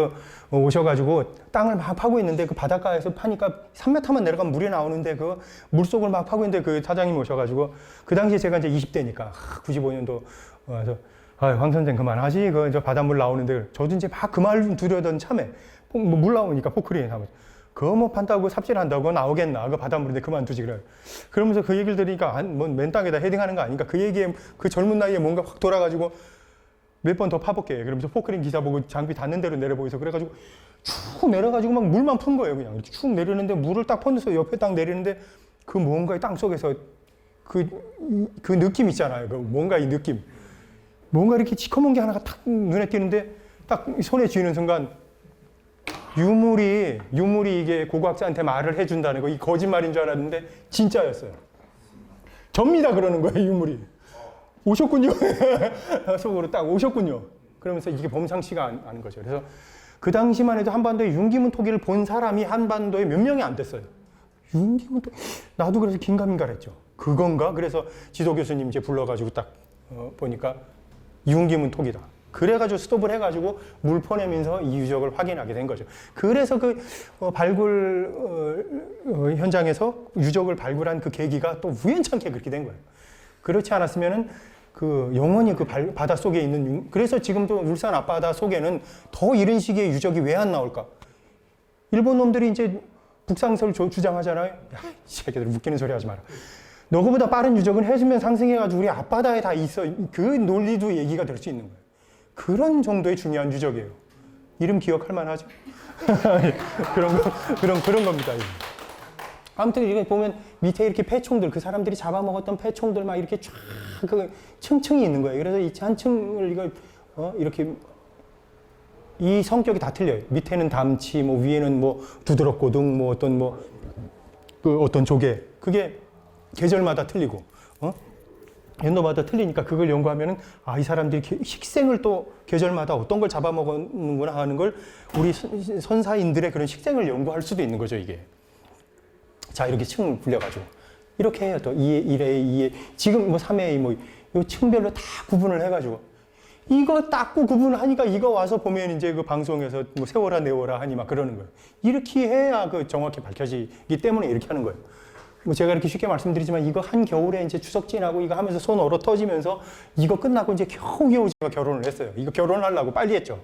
오셔가지고 땅을 막 파고 있는데 그 바닷가에서 파니까 3m만 내려가면 물이 나오는데 그 물속을 막 파고 있는데 그 사장님이 오셔가지고 그 당시에 제가 이제 20대니까 95년도 와서 황 선생 그만하지. 저 바닷물 나오는데 저도 이제 막 그 말 두려던 참에 물 나오니까 포크레인 하면 그거 뭐 판다고 삽질한다고 나오겠나? 그 바닷물인데 그만두지 그래. 그러면서 그 얘기를 들으니까 맨 땅에다 헤딩하는 거 아닌가? 그 얘기에 그 젊은 나이에 뭔가 확 돌아가지고 몇 번 더 파볼게. 그러면서 포크레인 기사 보고 장비 닿는 대로 내려보이서 그래가지고 쭉 내려가지고 막 물만 푼 거예요. 그냥 이렇게 쭉 내리는데 물을 딱 퍼내서 옆에 딱 내리는데 그 뭔가 땅 속에서 그 느낌 있잖아요. 그 뭔가 이 느낌. 뭔가 이렇게 시커먼 게 하나가 탁 눈에 띄는데 딱 손에 쥐는 순간 유물이 이게 고고학자한테 말을 해준다는 거, 이 거짓말인 줄 알았는데 진짜였어요. 접니다 그러는 거예요, 유물이. 오셨군요. 속으로 딱 오셨군요. 그러면서 이게 범상치가 않은 거죠. 그래서 그 당시만 해도 한반도에 윤기문 토기를 본 사람이 한반도에 몇 명이 안 됐어요. 윤기문 토기, 나도 그래서 긴가민가했죠. 그건가? 그래서 지도 교수님 이제 불러가지고 딱 보니까 윤기문 토기다. 그래가지고 스톱을 해가지고 물 퍼내면서 이 유적을 확인하게 된 거죠. 그래서 그 발굴 현장에서 유적을 발굴한 그 계기가 또 우연찮게 그렇게 된 거예요. 그렇지 않았으면은 영원히 바다 속에 있는 그래서 지금도 울산 앞바다 속에는 더 이런 식의 유적이 왜 안 나올까? 일본 놈들이 이제 북상설 주장하잖아요. 야, 이 새끼들 웃기는 소리 하지 마라. 너그보다 빠른 유적은 해수면 상승해가지고 우리 앞바다에 다 있어. 그 논리도 얘기가 될 수 있는 거예요. 그런 정도의 중요한 유적이에요. 이름 기억할 만하죠? 그런 겁니다. 아무튼 이렇게 보면 밑에 이렇게 폐총들, 그 사람들이 잡아먹었던 폐총들 막 이렇게 쫙 층층이 있는 거예요. 그래서 이 한 층을 이렇게 이 성격이 다 틀려요. 밑에는 담치, 뭐 위에는 뭐 두드럭고등, 뭐 어떤 조개. 그게 계절마다 틀리고, 연도마다 틀리니까 그걸 연구하면은 이 사람들이 식생을 또 계절마다 어떤 걸 잡아먹었는구나 하는 걸 우리 선사인들의 그런 식생을 연구할 수도 있는 거죠, 이게. 자, 이렇게 층을 불려가지고. 이렇게 해요, 또. 2회, 1회, 2회. 지금 뭐 3회, 뭐, 요 층별로 다 구분을 해가지고. 이거 닦고 구분을 하니까 이거 와서 보면 이제 그 방송에서 뭐 세워라, 내워라 하니 막 그러는 거예요. 이렇게 해야 정확히 밝혀지기 때문에 이렇게 하는 거예요. 뭐 제가 이렇게 쉽게 말씀드리지만 이거 한겨울에 이제 추석 지나고 이거 하면서 손 얼어 터지면서 이거 끝나고 이제 겨우 제가 결혼을 했어요. 이거 결혼하려고 빨리 했죠.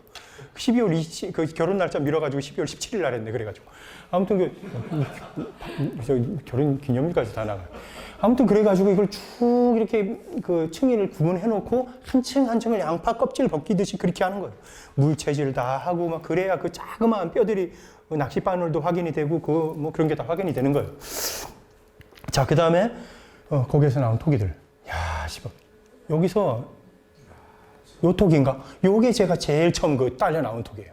12월 27, 그 결혼 날짜 밀어가지고 12월 17일 날 했네. 그래가지고. 아무튼 결혼 기념일까지 다 나가요. 아무튼 그래가지고 이걸 쭉 이렇게 그 층위를 구분해놓고 한 층 한 층을 양파 껍질 벗기듯이 그렇게 하는 거예요. 물체질 다 하고 막 그래야 그 자그마한 뼈들이 낚싯바늘도 확인이 되고 뭐 그런 게 다 확인이 되는 거예요. 자, 그 다음에, 거기에서 나온 토기들. 야, 씨발. 여기서, 요 토기인가? 요게 제가 제일 처음 딸려 나온 토기예요.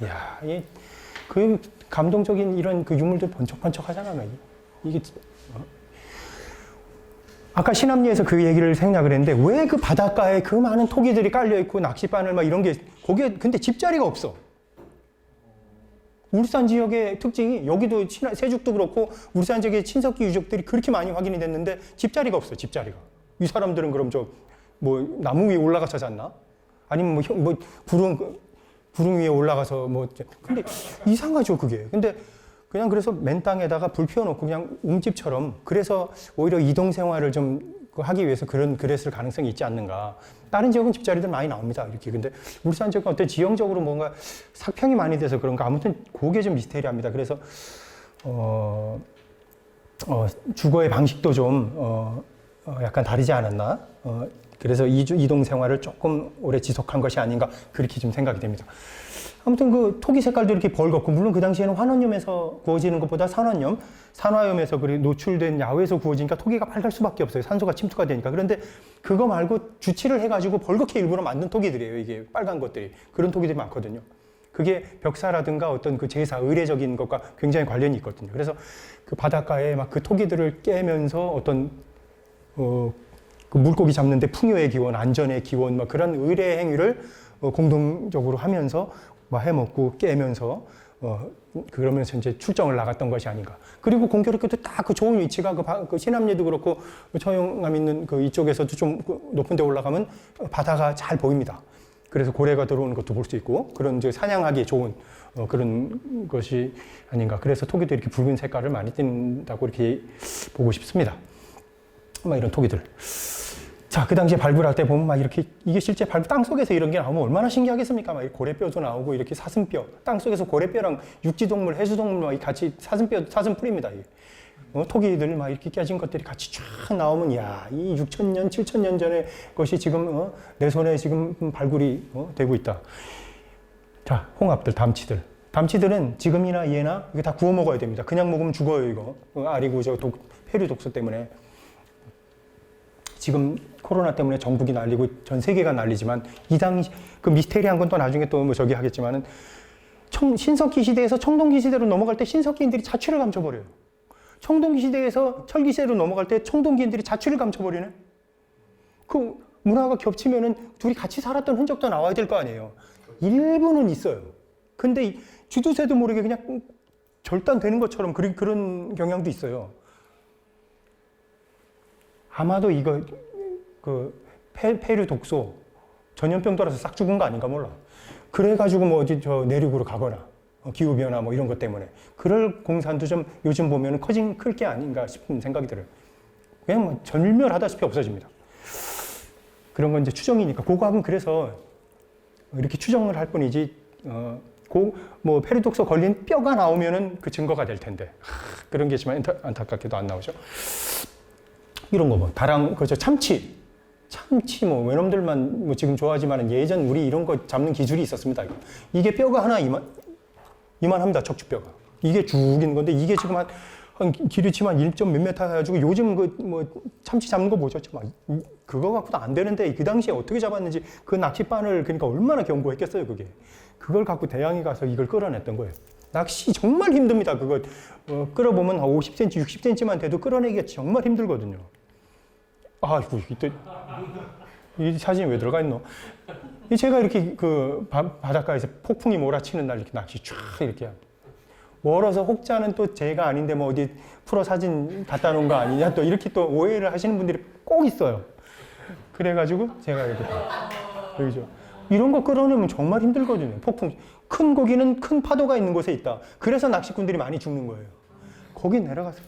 야, 감동적인 이런 그 유물들 번쩍번쩍 하잖아, 이게. 아까 신암리에서 그 얘기를 생략을 했는데 왜 그 바닷가에 그 많은 토기들이 깔려있고 낚싯바늘 막 이런 게 거기에 근데 집자리가 없어. 울산 지역의 특징이 여기도 세죽도 그렇고 울산 지역의 친석기 유적들이 그렇게 많이 확인이 됐는데 집자리가 없어. 집자리가. 이 사람들은 그럼 저 뭐 나무 위에 올라가서 잤나? 아니면 뭐 구름 위에 올라가서 뭐 근데 이상하죠 그게. 근데 그냥 그래서 맨 땅에다가 불 피워놓고 그냥 웅집처럼 그래서 오히려 이동 생활을 좀 하기 위해서 그랬을 가능성이 있지 않는가. 다른 지역은 집자리들 많이 나옵니다. 이렇게. 근데 울산 지역은 어떤 지형적으로 뭔가 sak평이 많이 돼서 그런가. 아무튼 그게 좀 미스테리합니다. 그래서 주거의 방식도 좀 약간 다르지 않았나. 그래서 이동 생활을 조금 오래 지속한 것이 아닌가 그렇게 좀 생각이 됩니다. 아무튼 그 토기 색깔도 이렇게 벌겋고 물론 그 당시에는 환원염에서 구워지는 것보다 산화염에서 노출된 야외에서 구워지니까 토기가 빨갈 수밖에 없어요. 산소가 침투가 되니까. 그런데 그거 말고 주치를 해가지고 벌겋게 일부러 만든 토기들이에요. 이게 빨간 것들이. 그런 토기들이 많거든요. 그게 벽사라든가 어떤 그 제사, 의례적인 것과 굉장히 관련이 있거든요. 그래서 그 바닷가에 막 그 토기들을 깨면서 어떤 그 물고기 잡는데 풍요의 기원, 안전의 기원, 막 그런 의례 행위를 공동적으로 하면서 막 해먹고 깨면서 그러면서 이제 출정을 나갔던 것이 아닌가. 그리고 공교롭게도 딱 그 좋은 위치가 그 신암리도 그렇고 처용암 있는 그 이쪽에서도 좀 높은 데 올라가면 바다가 잘 보입니다. 그래서 고래가 들어오는 것도 볼 수 있고 그런 이제 사냥하기 좋은 그런 것이 아닌가. 그래서 토기도 이렇게 붉은 색깔을 많이 띈다고 이렇게 보고 싶습니다. 막 이런 토기들. 자, 그 당시에 발굴할 때 보면 막 이렇게 이게 실제 땅 속에서 이런 게 나오면 얼마나 신기하겠습니까? 막 고래뼈도 나오고 이렇게 사슴뼈, 땅 속에서 고래뼈랑 육지동물, 해수동물 막 같이 사슴뿔입니다. 토기들 막 이렇게 깨진 것들이 같이 쫙 나오면 야, 이 6,000년, 7,000년 전의 것이 지금 내 손에 지금 발굴이 되고 있다. 자, 홍합들, 담치들은 지금이나 예나 이게 다 구워 먹어야 됩니다. 그냥 먹으면 죽어요, 이거. 아리고 폐류 독소 때문에. 지금 코로나 때문에 전국이 난리고 전 세계가 난리지만 이 당시 그 미스테리한 건 또 나중에 또 뭐 저기 하겠지만은 신석기 시대에서 청동기 시대로 넘어갈 때 신석기인들이 자취를 감춰버려요. 청동기 시대에서 철기 시대로 넘어갈 때 청동기인들이 자취를 감춰버리네. 그 문화가 겹치면은 둘이 같이 살았던 흔적도 나와야 될 거 아니에요. 일부는 있어요. 근데 주두새도 모르게 그냥 절단되는 것처럼 그런 경향도 있어요. 아마도 이거 폐류 독소 전염병 따라서 싹 죽은 거 아닌가 몰라. 그래가지고 뭐 어디 저 내륙으로 가거나 기후 변화 뭐 이런 것 때문에 그럴 공산도 좀 요즘 보면은 클 게 아닌가 싶은 생각이 들어요. 그냥 뭐 전멸하다시피 없어집니다. 그런 건 이제 추정이니까 고고학은 그래서 이렇게 추정을 할 뿐이지 뭐 폐류 독소 걸린 뼈가 나오면은 그 증거가 될 텐데 그런 게 있지만 안타깝게도 안 나오죠. 이런 거 뭐 다랑 그죠 참치 뭐 외놈들만 뭐 지금 좋아하지만은 예전 우리 이런 거 잡는 기술이 있었습니다. 이게 뼈가 하나 이만합니다. 척추뼈가 이게 죽인 건데 이게 지금 한 길이치만 1점 몇 메타 해가지고 요즘 그 뭐 참치 잡는 거 보셨죠? 막 그거 갖고도 안 되는데 그 당시에 어떻게 잡았는지 그 낚싯바늘 그러니까 얼마나 견고했겠어요 그게. 그걸 갖고 대양이 가서 이걸 끌어냈던 거예요. 낚시 정말 힘듭니다. 그거 끌어보면 50cm, 60cm만 돼도 끌어내기가 정말 힘들거든요. 아이고 이 사진이 왜 들어가 있노? 제가 이렇게 그 바닷가에서 폭풍이 몰아치는 날 이렇게 낚시 쫙 이렇게 멀어서 혹자는 또 제가 아닌데 뭐 어디 프로 사진 갖다 놓은 거 아니냐 또 이렇게 또 오해를 하시는 분들이 꼭 있어요. 그래가지고 제가 이렇게 여기죠. 이런 거 끌어내면 정말 힘들거든요. 폭풍. 큰 고기는 큰 파도가 있는 곳에 있다. 그래서 낚시꾼들이 많이 죽는 거예요. 거기 내려가서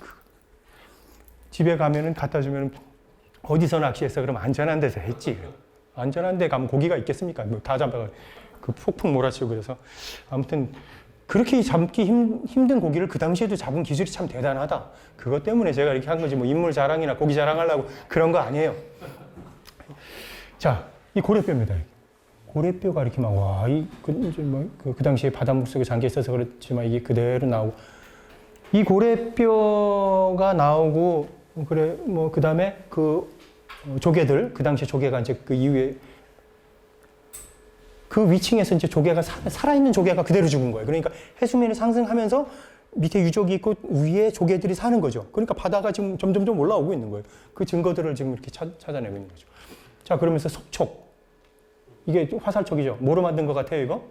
집에 가면은 갖다 주면 어디서 낚시했어? 그럼 안전한 데서 했지. 안전한 데 가면 고기가 있겠습니까? 뭐 다 잡아가 그 폭풍 몰아치고 그래서 아무튼 그렇게 잡기 힘든 고기를 그 당시에도 잡은 기술이 참 대단하다. 그것 때문에 제가 이렇게 한 거지 뭐 인물 자랑이나 고기 자랑하려고 그런 거 아니에요. 자, 이 고래뼈입니다. 고래뼈가 이렇게 막 와, 그 당시에 바닷물 속에 잠겨 있어서 그렇지만 이게 그대로 나오고 이 고래뼈가 나오고 그래 뭐 그다음에 그 조개들 그 당시 조개가 이제 그 이후에 그 위층에서 이제 조개가 살아있는 조개가 그대로 죽은 거예요. 그러니까 해수면이 상승하면서 밑에 유적이 있고 위에 조개들이 사는 거죠. 그러니까 바다가 지금 점점점 올라오고 있는 거예요. 그 증거들을 지금 이렇게 찾아내고 있는 거죠. 자, 그러면서 석촉. 이게 화살촉이죠. 뭐로 만든 것 같아요, 이거?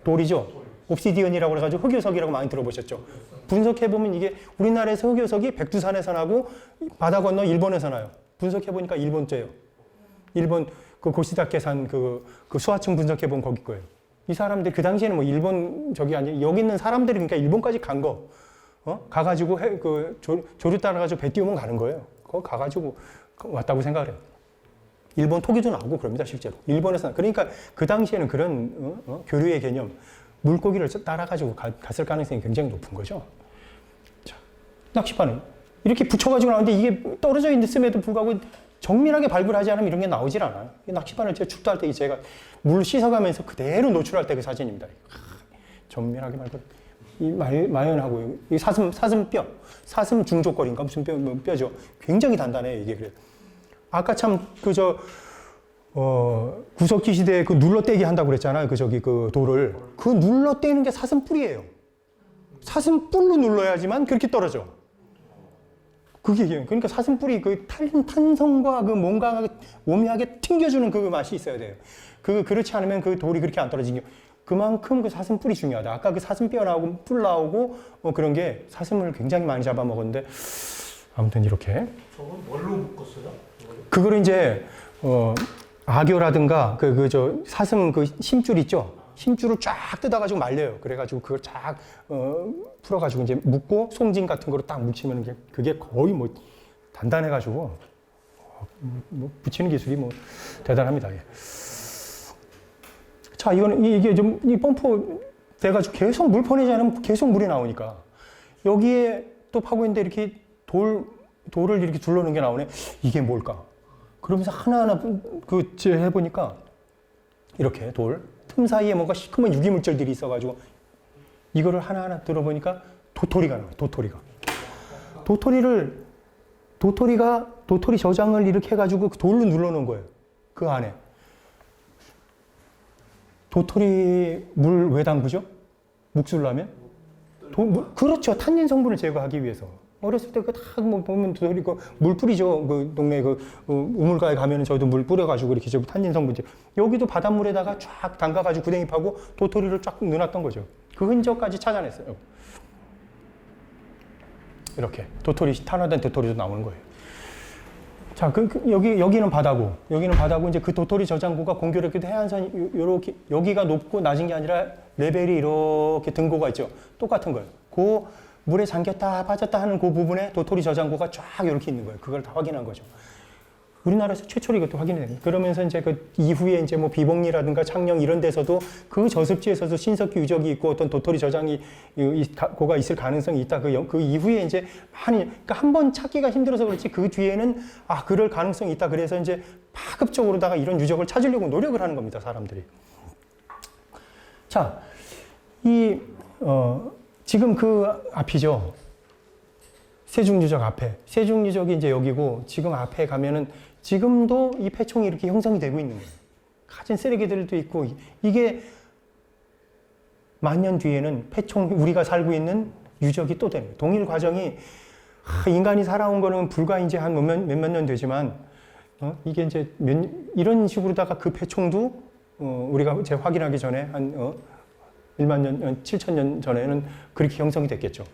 돌이죠. 옵시디언이라고 해가지고 흑요석이라고 많이 들어보셨죠. 분석해보면 이게 우리나라에서 흑요석이 백두산에서 나고 바다 건너 일본에서 나요. 분석해보니까 일본제예요. 일본 그 고시다케산 그 수하층 분석해본 거기 거예요. 이 사람들 그 당시에는 뭐 일본 저기 아니 여기 있는 사람들이 그러니까 일본까지 간 거, 가가지고 조류 따라가지고 배 띄우면 가는 거예요. 그거 가가지고 왔다고 생각을 해요. 일본 토기도 나오고 그럽니다 실제로. 일본에서 그러니까 그 당시에는 그런 교류의 개념, 물고기를 따라가지고 갔을 가능성이 굉장히 높은 거죠. 자, 낚시바늘 이렇게 붙여가지고 나오는데 이게 떨어져 있음에도 불구하고 정밀하게 발굴하지 않으면 이런 게 나오질 않아요. 낚시바늘 제가 축도할 때 제가 물 씻어가면서 그대로 노출할 때 그 사진입니다. 정밀하게 발굴. 이 마연하고 이 사슴뼈, 사슴 중족걸인가 무슨 뼈죠. 굉장히 단단해요 이게. 그래. 아까 참 구석기 시대에 그 눌러떼기 한다고 그랬잖아요. 그 돌을. 그 눌러떼는 게 사슴뿔이에요. 사슴뿔로 눌러야지만 그렇게 떨어져. 그게 그러니까 사슴뿔이 그 탄성과 그 뭔가 오묘하게 튕겨주는 그 맛이 있어야 돼요. 그렇지 않으면 그 돌이 그렇게 안 떨어지는 게 그만큼 그 사슴뿔이 중요하다. 아까 그 사슴뼈 나오고 뿔 나오고 그런 게 사슴을 굉장히 많이 잡아먹었는데 아무튼 이렇게. 저건 뭘로 묶었어요? 그거를 이제 악교라든가 사슴 그 심줄 있죠. 심줄을 쫙 뜯어가지고 말려요. 그래가지고 그걸 쫙 풀어가지고 이제 묶고 송진 같은 거로 딱 묻히면 그게 거의 뭐 단단해가지고 뭐 붙이는 기술이 뭐 대단합니다. 예. 자, 이거는 이게 좀 이 펌프 돼가지고 계속 물 퍼내지 않으면 계속 물이 나오니까 여기에 또 파고 있는데 이렇게 돌을 이렇게 둘러놓은 게 나오네. 이게 뭘까? 그러면서 하나하나 해보니까 이렇게 틈 사이에 뭔가 시커먼 유기물질들이 있어가지고 이거를 하나하나 들어보니까 도토리가 나와요. 도토리 저장을 이렇게 해가지고 돌로 눌러놓은 거예요. 그 안에. 도토리 물 왜 담그죠? 묵술라면? 그렇죠. 탄닌 성분을 제거하기 위해서. 어렸을 때 그 다 뭐 보면 도토리 물 뿌리죠. 그 동네 우물가에 가면은 저희도 물 뿌려가지고 이렇게 탄닌 성분제. 여기도 바닷물에다가 쫙 담가가지고 구덩이 파고 도토리를 쫙 넣어놨던 거죠. 그 흔적까지 찾아냈어요. 이렇게 탄화된 도토리도 나오는 거예요. 자, 여기는 바다고, 이제 그 도토리 저장고가 공교롭게도 해안선 요렇게 여기가 높고 낮은 게 아니라 레벨이 이렇게 등고가 있죠. 똑같은 거예요. 그 물에 잠겼다 빠졌다 하는 그 부분에 도토리 저장고가 쫙 이렇게 있는 거예요. 그걸 다 확인한 거죠. 우리나라에서 최초로 이것도 확인이 됩니다. 그러면서 이제 그 이후에 이제 뭐 비봉리라든가 창녕 이런 데서도 그 저습지에서도 신석기 유적이 있고 어떤 도토리 저장이 고가 있을 가능성이 있다. 그 이후에 이제 그러니까 한 번 찾기가 힘들어서 그렇지 그 뒤에는 그럴 가능성이 있다. 그래서 이제 파급적으로다가 이런 유적을 찾으려고 노력을 하는 겁니다. 사람들이. 자, 지금 그 앞이죠. 세중유적 앞에. 세중유적이 이제 여기고 지금 앞에 가면은 지금도 이 폐총이 이렇게 형성이 되고 있는 거예요. 가진 쓰레기들도 있고 이게 만년 뒤에는 우리가 살고 있는 유적이 또 되는 거예요. 동일 과정이 인간이 살아온 거는 불과 이제 한 몇몇 년 되지만 이게 이제 이런 식으로다가 그 폐총도 우리가 제 확인하기 전에 한 1만 년, 7천 년 전에는 그렇게 형성이 됐겠죠.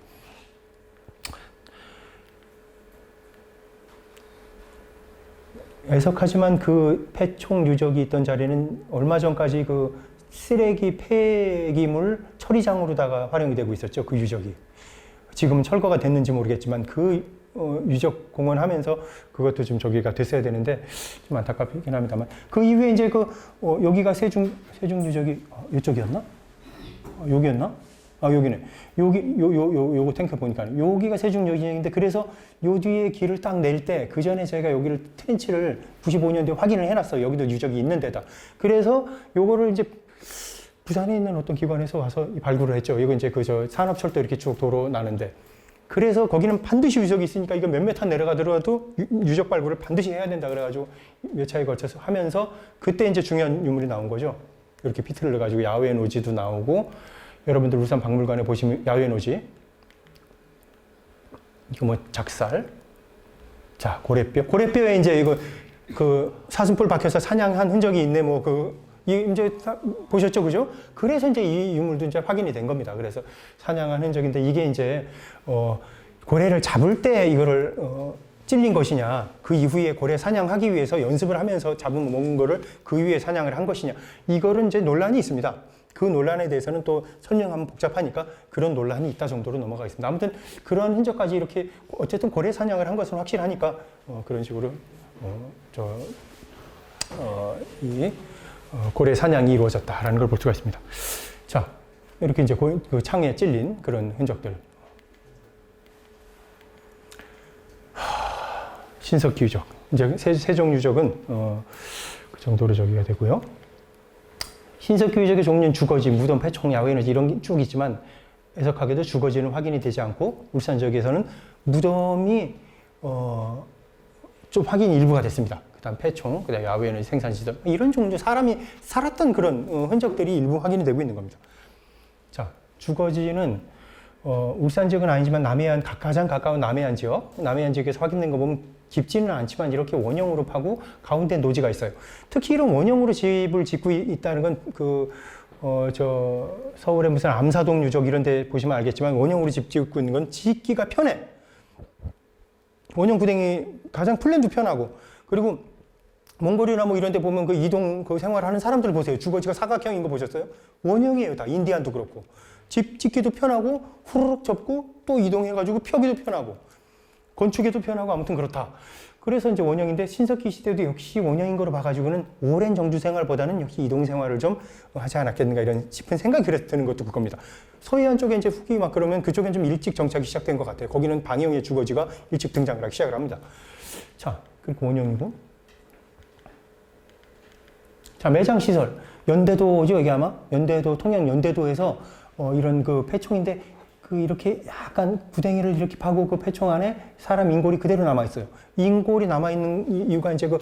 애석하지만 그 폐총 유적이 있던 자리는 얼마 전까지 그 쓰레기 폐기물 처리장으로다가 활용이 되고 있었죠. 그 유적이. 지금은 철거가 됐는지 모르겠지만 그 유적 공헌하면서 그것도 좀 저기가 됐어야 되는데 좀 안타깝긴 합니다만 그 이후에 이제 여기가 세중 유적이 이쪽이었나? 여기였나? 여기네. 요거 탱크 보니까 여기가 세중 유적인데 그래서 요 뒤에 길을 딱 낼 때 그 전에 저희가 여기를 트렌치를 95년도에 확인을 해놨어요. 여기도 유적이 있는 데다. 그래서 요거를 이제 부산에 있는 어떤 기관에서 와서 발굴을 했죠. 이거 이제 산업철도 이렇게 쭉 도로 나는데 그래서 거기는 반드시 유적이 있으니까 이거 몇몇 타 내려가더라도 유적 발굴을 반드시 해야 된다 그래가지고 몇 차에 걸쳐서 하면서 그때 이제 중요한 유물이 나온 거죠. 이렇게 피트를 넣어가지고 야외 노지도 나오고 여러분들 울산 박물관에 보시면 야외 노지 이거 뭐 작살. 자, 고래뼈. 고래뼈에 이제 이거 그 사슴뿔 박혀서 사냥한 흔적이 있네. 뭐 이제 보셨죠, 그죠? 그래서 이제 이 유물도 이제 확인이 된 겁니다. 그래서 사냥한 흔적인데 이게 이제 고래를 잡을 때 이거를 찔린 것이냐, 그 이후에 고래 사냥하기 위해서 연습을 하면서 잡은 먹은 거를 그 위에 사냥을 한 것이냐, 이거는 이제 논란이 있습니다. 그 논란에 대해서는 또 설명하면 복잡하니까 그런 논란이 있다 정도로 넘어가겠습니다. 아무튼 그런 흔적까지 이렇게 어쨌든 고래 사냥을 한 것은 확실하니까 그런 식으로 고래 사냥이 이루어졌다라는 걸 볼 수가 있습니다. 자, 이렇게 이제 그 창에 찔린 그런 흔적들. 신석기 유적. 이제 세종 유적은 그 정도로 저기가 되고요. 신석기 유적의 종류는 주거지, 무덤, 패총, 야외에너지 이런 게 쭉 있지만 애석하게도 주거지는 확인이 되지 않고 울산 지역에서는 무덤이 좀 확인이 일부가 됐습니다. 그다음 패총, 그다음 야외에너지 생산시설 이런 종류 사람이 살았던 그런 흔적들이 일부 확인이 되고 있는 겁니다. 자, 주거지는 울산 지역은 아니지만 남해안 가장 가까운 남해안 지역에서 확인된 거 보면 깊지는 않지만 이렇게 원형으로 파고 가운데 노지가 있어요. 특히 이런 원형으로 집을 짓고 있다는 건 서울의 무슨 암사동 유적 이런 데 보시면 알겠지만 원형으로 집 짓고 있는 건 짓기가 편해. 원형 구댕이 가장 플랜도 편하고, 그리고 몽골이나 뭐 이런 데 보면 그 이동 그 생활하는 사람들 보세요. 주거지가 사각형인 거 보셨어요? 원형이에요. 다 인디안도 그렇고. 집 짓기도 편하고 후루룩 접고 또 이동해가지고 펴기도 편하고 건축에도 편하고 아무튼 그렇다. 그래서 이제 원형인데 신석기 시대도 역시 원형인 거로 봐가지고는 오랜 정주 생활보다는 역시 이동 생활을 좀 하지 않았겠는가 이런 싶은 생각이 드는 것도 그겁니다. 서해안 쪽에 이제 후기 막 그러면 그쪽엔 좀 일찍 정착이 시작된 것 같아요. 거기는 방영의 주거지가 일찍 등장을 하기 시작을 합니다. 자, 그리고 원형이고. 자, 매장시설. 연대도죠, 이게 아마? 연대도, 통영 연대도에서 이런 그 폐총인데 그 이렇게 약간 구덩이를 이렇게 파고 그 폐총 안에 사람 인골이 그대로 남아있어요. 인골이 남아있는 이유가 이제 그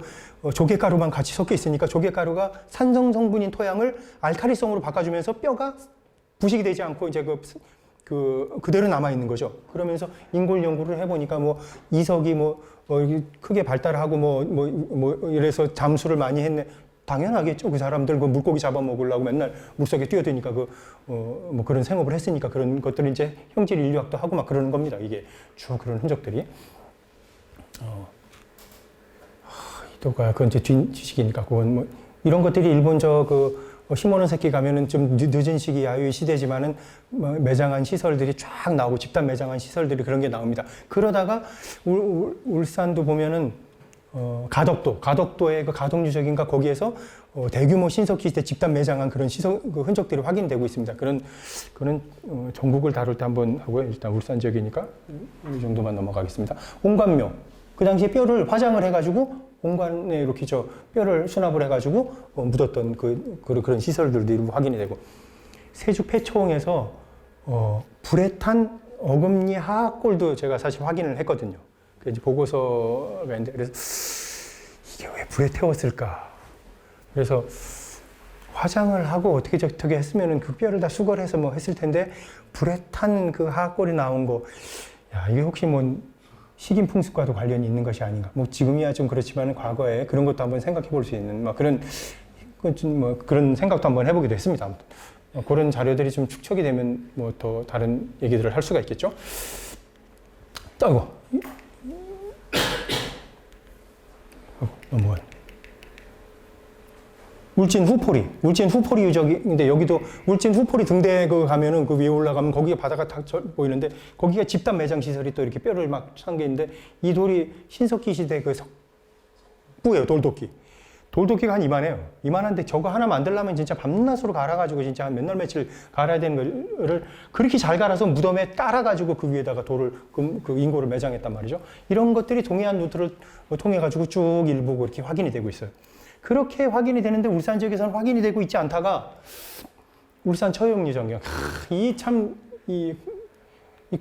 조개가루만 같이 섞여 있으니까 조개가루가 산성 성분인 토양을 알칼리성으로 바꿔주면서 뼈가 부식이 되지 않고 이제 그대로 남아있는 거죠. 그러면서 인골 연구를 해보니까 뭐 이석이 크게 발달하고 이래서 잠수를 많이 했네. 당연하겠죠. 그 사람들 그 물고기 잡아먹으려고 맨날 물속에 뛰어드니까 그런 생업을 했으니까 그런 것들이 이제 형질 인류학도 하고 막 그러는 겁니다. 이게 쭉 그런 흔적들이. 그건 이제 뒷지식이니까 그건 뭐 이런 것들이 일본 시모노 새끼 가면은 좀 늦은 시기 야유의 시대지만은 매장한 시설들이 쫙 나오고 집단 매장한 시설들이 그런 게 나옵니다. 그러다가 울산도 보면은 가덕도의 그 가덕유적인가 거기에서 대규모 신석기 시대 집단 매장한 그런 그 흔적들이 확인되고 있습니다. 그런 전국을 다룰 때 한번 하고요. 일단 울산 지역이니까 이 정도만 넘어가겠습니다. 홍관묘. 그 당시에 뼈를 화장을 해가지고 홍관에 이렇게 뼈를 수납을 해가지고 묻었던 그런 시설들도 일부 확인이 되고, 세주 폐총에서 불에 탄 어금니 하악골도 제가 사실 확인을 했거든요. 이제 보고서가 있는데, 그래서 이게 왜 불에 태웠을까? 그래서 화장을 하고 어떻게 저렇게 했으면은 그 뼈를 다 수거해서 뭐 했을 텐데, 불에 탄 그 하악골이 나온 거, 야, 이게 혹시 뭐 식인풍습과도 관련이 있는 것이 아닌가? 뭐 지금이야 좀 그렇지만 과거에 그런 것도 한번 생각해 볼 수 있는 그런 생각도 한번 해보기도 했습니다. 아무튼 그런 자료들이 좀 축적이 되면 뭐 더 다른 얘기들을 할 수가 있겠죠. 아이고. 넘어가요. 울진 후포리 유적인데, 여기도 울진 후포리 등대 가면은 그 위에 올라가면 거기에 바다가 다 보이는데, 거기가 집단 매장 시설이 또 이렇게 뼈를 막 산 게 있는데, 이 돌이 신석기 시대 그 석부예요. 돌도끼가 한 이만한데 저거 하나 만들려면 진짜 밤낮으로 갈아가지고 진짜 한 몇 날 며칠 갈아야 되는 거를 그렇게 잘 갈아서 무덤에 깔아가지고 그 위에다가 그 인골을 매장했단 말이죠. 이런 것들이 동해안 루트를 통해가지고 쭉 일부 이렇게 확인이 되고 있어요. 그렇게 확인이 되는데 울산 지역에서는 확인이 되고 있지 않다가 울산 처용유적이요. 이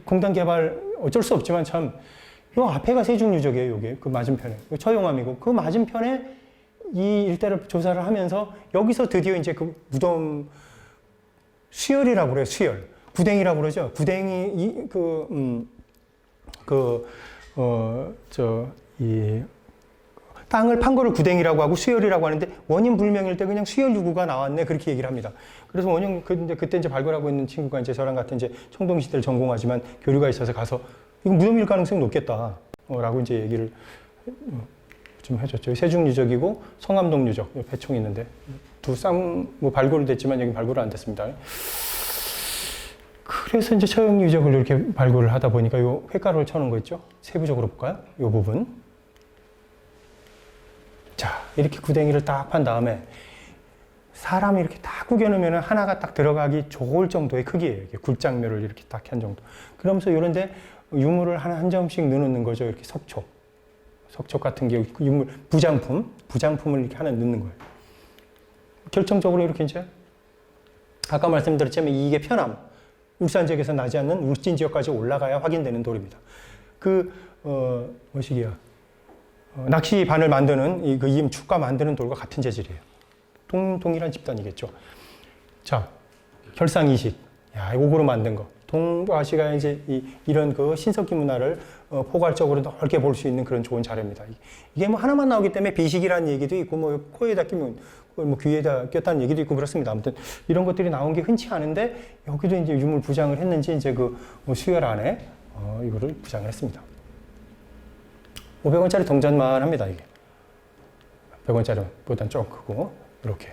공단 개발 어쩔 수 없지만 참, 요 앞에가 세종유적이에요. 요게 그 맞은편에 처용암이고, 그 맞은편에 이 일대를 조사를 하면서 여기서 드디어 이제 그 무덤 수열이라고 그래요. 수열. 구댕이라고 그러죠. 구댕이 이 땅을 판 거를 구댕이라고 하고 수열이라고 하는데 원인 불명일 때 그냥 수열 유구가 나왔네 그렇게 얘기를 합니다. 그래서 원인 그때 이제 발굴하고 있는 친구가 이제 저랑 같은 이제 청동시대를 전공하지만 교류가 있어서 가서 이거 무덤일 가능성이 높겠다 라고 이제 얘기를 좀 해줬죠. 세중 유적이고 성암동 유적 배총이 있는데 두 쌍 뭐 발굴은 됐지만 여기 발굴은 안 됐습니다. 그래서 이제 처형 유적을 이렇게 발굴을 하다 보니까 요 횟가루를 쳐놓은 거 있죠? 세부적으로 볼까요? 요 부분. 자, 이렇게 구덩이를 딱 판 다음에 사람이 이렇게 딱 구겨놓으면 하나가 딱 들어가기 좋을 정도의 크기예요. 이렇게 굴장묘를 이렇게 딱 한 정도. 그러면서 이런데 유물을 한 점씩 넣는 거죠. 이렇게 석촉 같은 게 유물, 부장품을 이렇게 하나 넣는 거예요. 결정적으로 이렇게 이제 아까 말씀드렸지만 이게 편암, 울산 지역에서 나지 않는 울진 지역까지 올라가야 확인되는 돌입니다. 뭐시기야? 낚시 반을 만드는 이임 축가 만드는 돌과 같은 재질이에요. 동일한 집단이겠죠. 자, 결상이식. 야, 옥으로 만든 거. 동아시가 이제 이런 그 신석기 문화를 포괄적으로 넓게 볼 수 있는 그런 좋은 자료입니다. 이게 뭐 하나만 나오기 때문에 비식이라는 얘기도 있고, 뭐 코에다 끼면, 뭐 귀에다 꼈다는 얘기도 있고 그렇습니다. 아무튼 이런 것들이 나온 게 흔치 않은데 여기도 이제 유물 부장을 했는지 이제 뭐 수열 안에 이거를 부장을 했습니다. 500원짜리 동전만 합니다, 이게. 100원짜리보다는 좀 크고, 이렇게.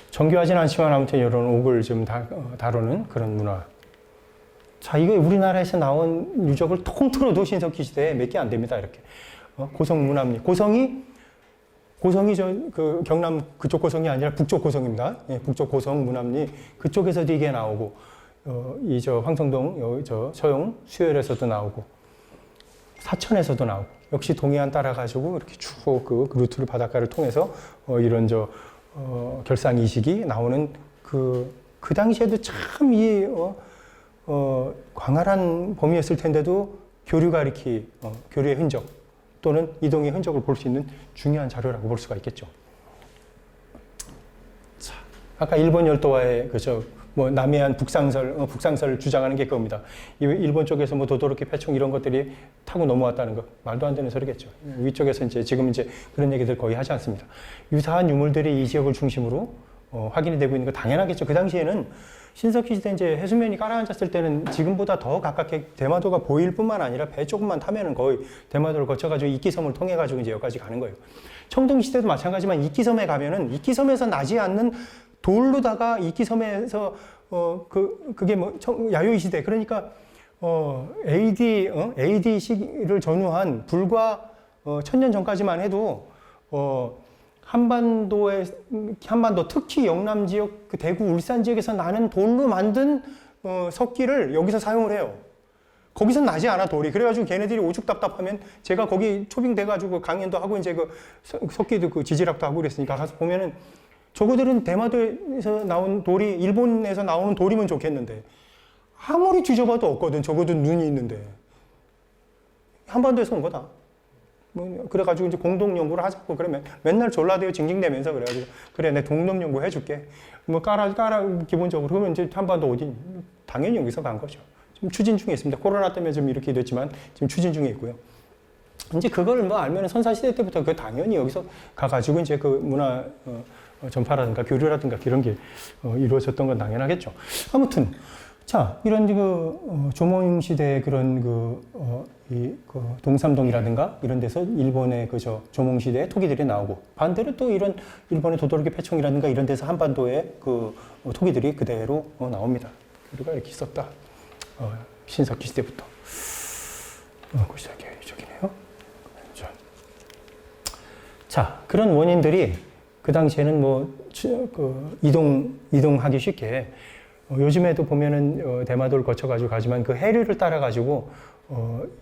정교하진 않지만 아무튼 이런 옥을 좀 다루는 그런 문화. 자, 이거 우리나라에서 나온 유적을 통틀어도 신석기 시대에 몇 개 안 됩니다, 이렇게. 고성 문암리. 고성이 경남 그쪽 고성이 아니라 북쪽 고성입니다. 예, 북쪽 고성 문암리. 그쪽에서도 이게 나오고, 황성동, 서용, 수열에서도 나오고, 사천에서도 나오고, 역시 동해안 따라가지고 이렇게 쭉 그 루트를 바닷가를 통해서 이런 결상이식이 나오는 그 당시에도 참 광활한 범위였을 텐데도 교류의 흔적 또는 이동의 흔적을 볼 수 있는 중요한 자료라고 볼 수가 있겠죠. 자, 아까 일본 열도와의 뭐 남해안 북상설 주장하는 게 그겁니다. 일본 쪽에서 뭐 도도로키 패총 이런 것들이 타고 넘어왔다는 거 말도 안 되는 소리겠죠. 위쪽에서 지금 그런 얘기들 거의 하지 않습니다. 유사한 유물들이 이 지역을 중심으로 확인이 되고 있는 거 당연하겠죠. 그 당시에는 신석기 시대 이제 해수면이 깔아앉았을 때는 지금보다 더 가깝게 대마도가 보일 뿐만 아니라 배 조금만 타면은 거의 대마도를 거쳐가지고 이끼섬을 통해가지고 이제 여기까지 가는 거예요. 청동 시대도 마찬가지지만 이끼섬에 가면은 이끼섬에서 나지 않는 돌로다가 이끼섬에서 그게 뭐 야요이 시대 그러니까 AD 시기를 전후한 불과 1000년 전까지만 해도 한반도 특히 영남 지역 그 대구 울산 지역에서 나는 돌로 만든 석기를 여기서 사용을 해요. 거기서 나지 않아 돌이. 그래가지고 걔네들이 오죽 답답하면 제가 거기 초빙돼가지고 강연도 하고 이제 석기도 지질학도 하고 그랬으니까 가서 보면은 저거들은 대마도에서 나온 돌이 일본에서 나오는 돌이면 좋겠는데 아무리 뒤져봐도 없거든. 적어도 눈이 있는데 한반도에서 온 거다. 뭐 그래가지고 이제 공동 연구를 하자고 그러면 맨날 졸라대요 징징대면서 그래가지고 그래 내 동동 연구 해줄게. 뭐 깔아 기본적으로 그러면 이제 한반도 어디 당연히 여기서 간 거죠. 지금 추진 중에 있습니다. 코로나 때문에 좀 이렇게 됐지만 지금 추진 중에 있고요. 이제 그걸 뭐 알면 선사시대 때부터 그 당연히 여기서 가가지고 이제 그 문화 전파라든가 교류라든가 이런 게 이루어졌던 건 당연하겠죠. 아무튼 자 이런 조몽 시대 그런 동삼동이라든가 이런 데서 일본의 조몽 시대의 토기들이 나오고 반대로 또 이런 일본의 도도로기 패총이라든가 이런 데서 한반도의 토기들이 그대로 나옵니다. 교류가 이렇게 있었다. 신석기 시대부터. 저기네요. 자 그런 원인들이 그 당시에는 이동하기 쉽게 요즘에도 보면은 대마도를 거쳐가지고 가지만 그 해류를 따라가지고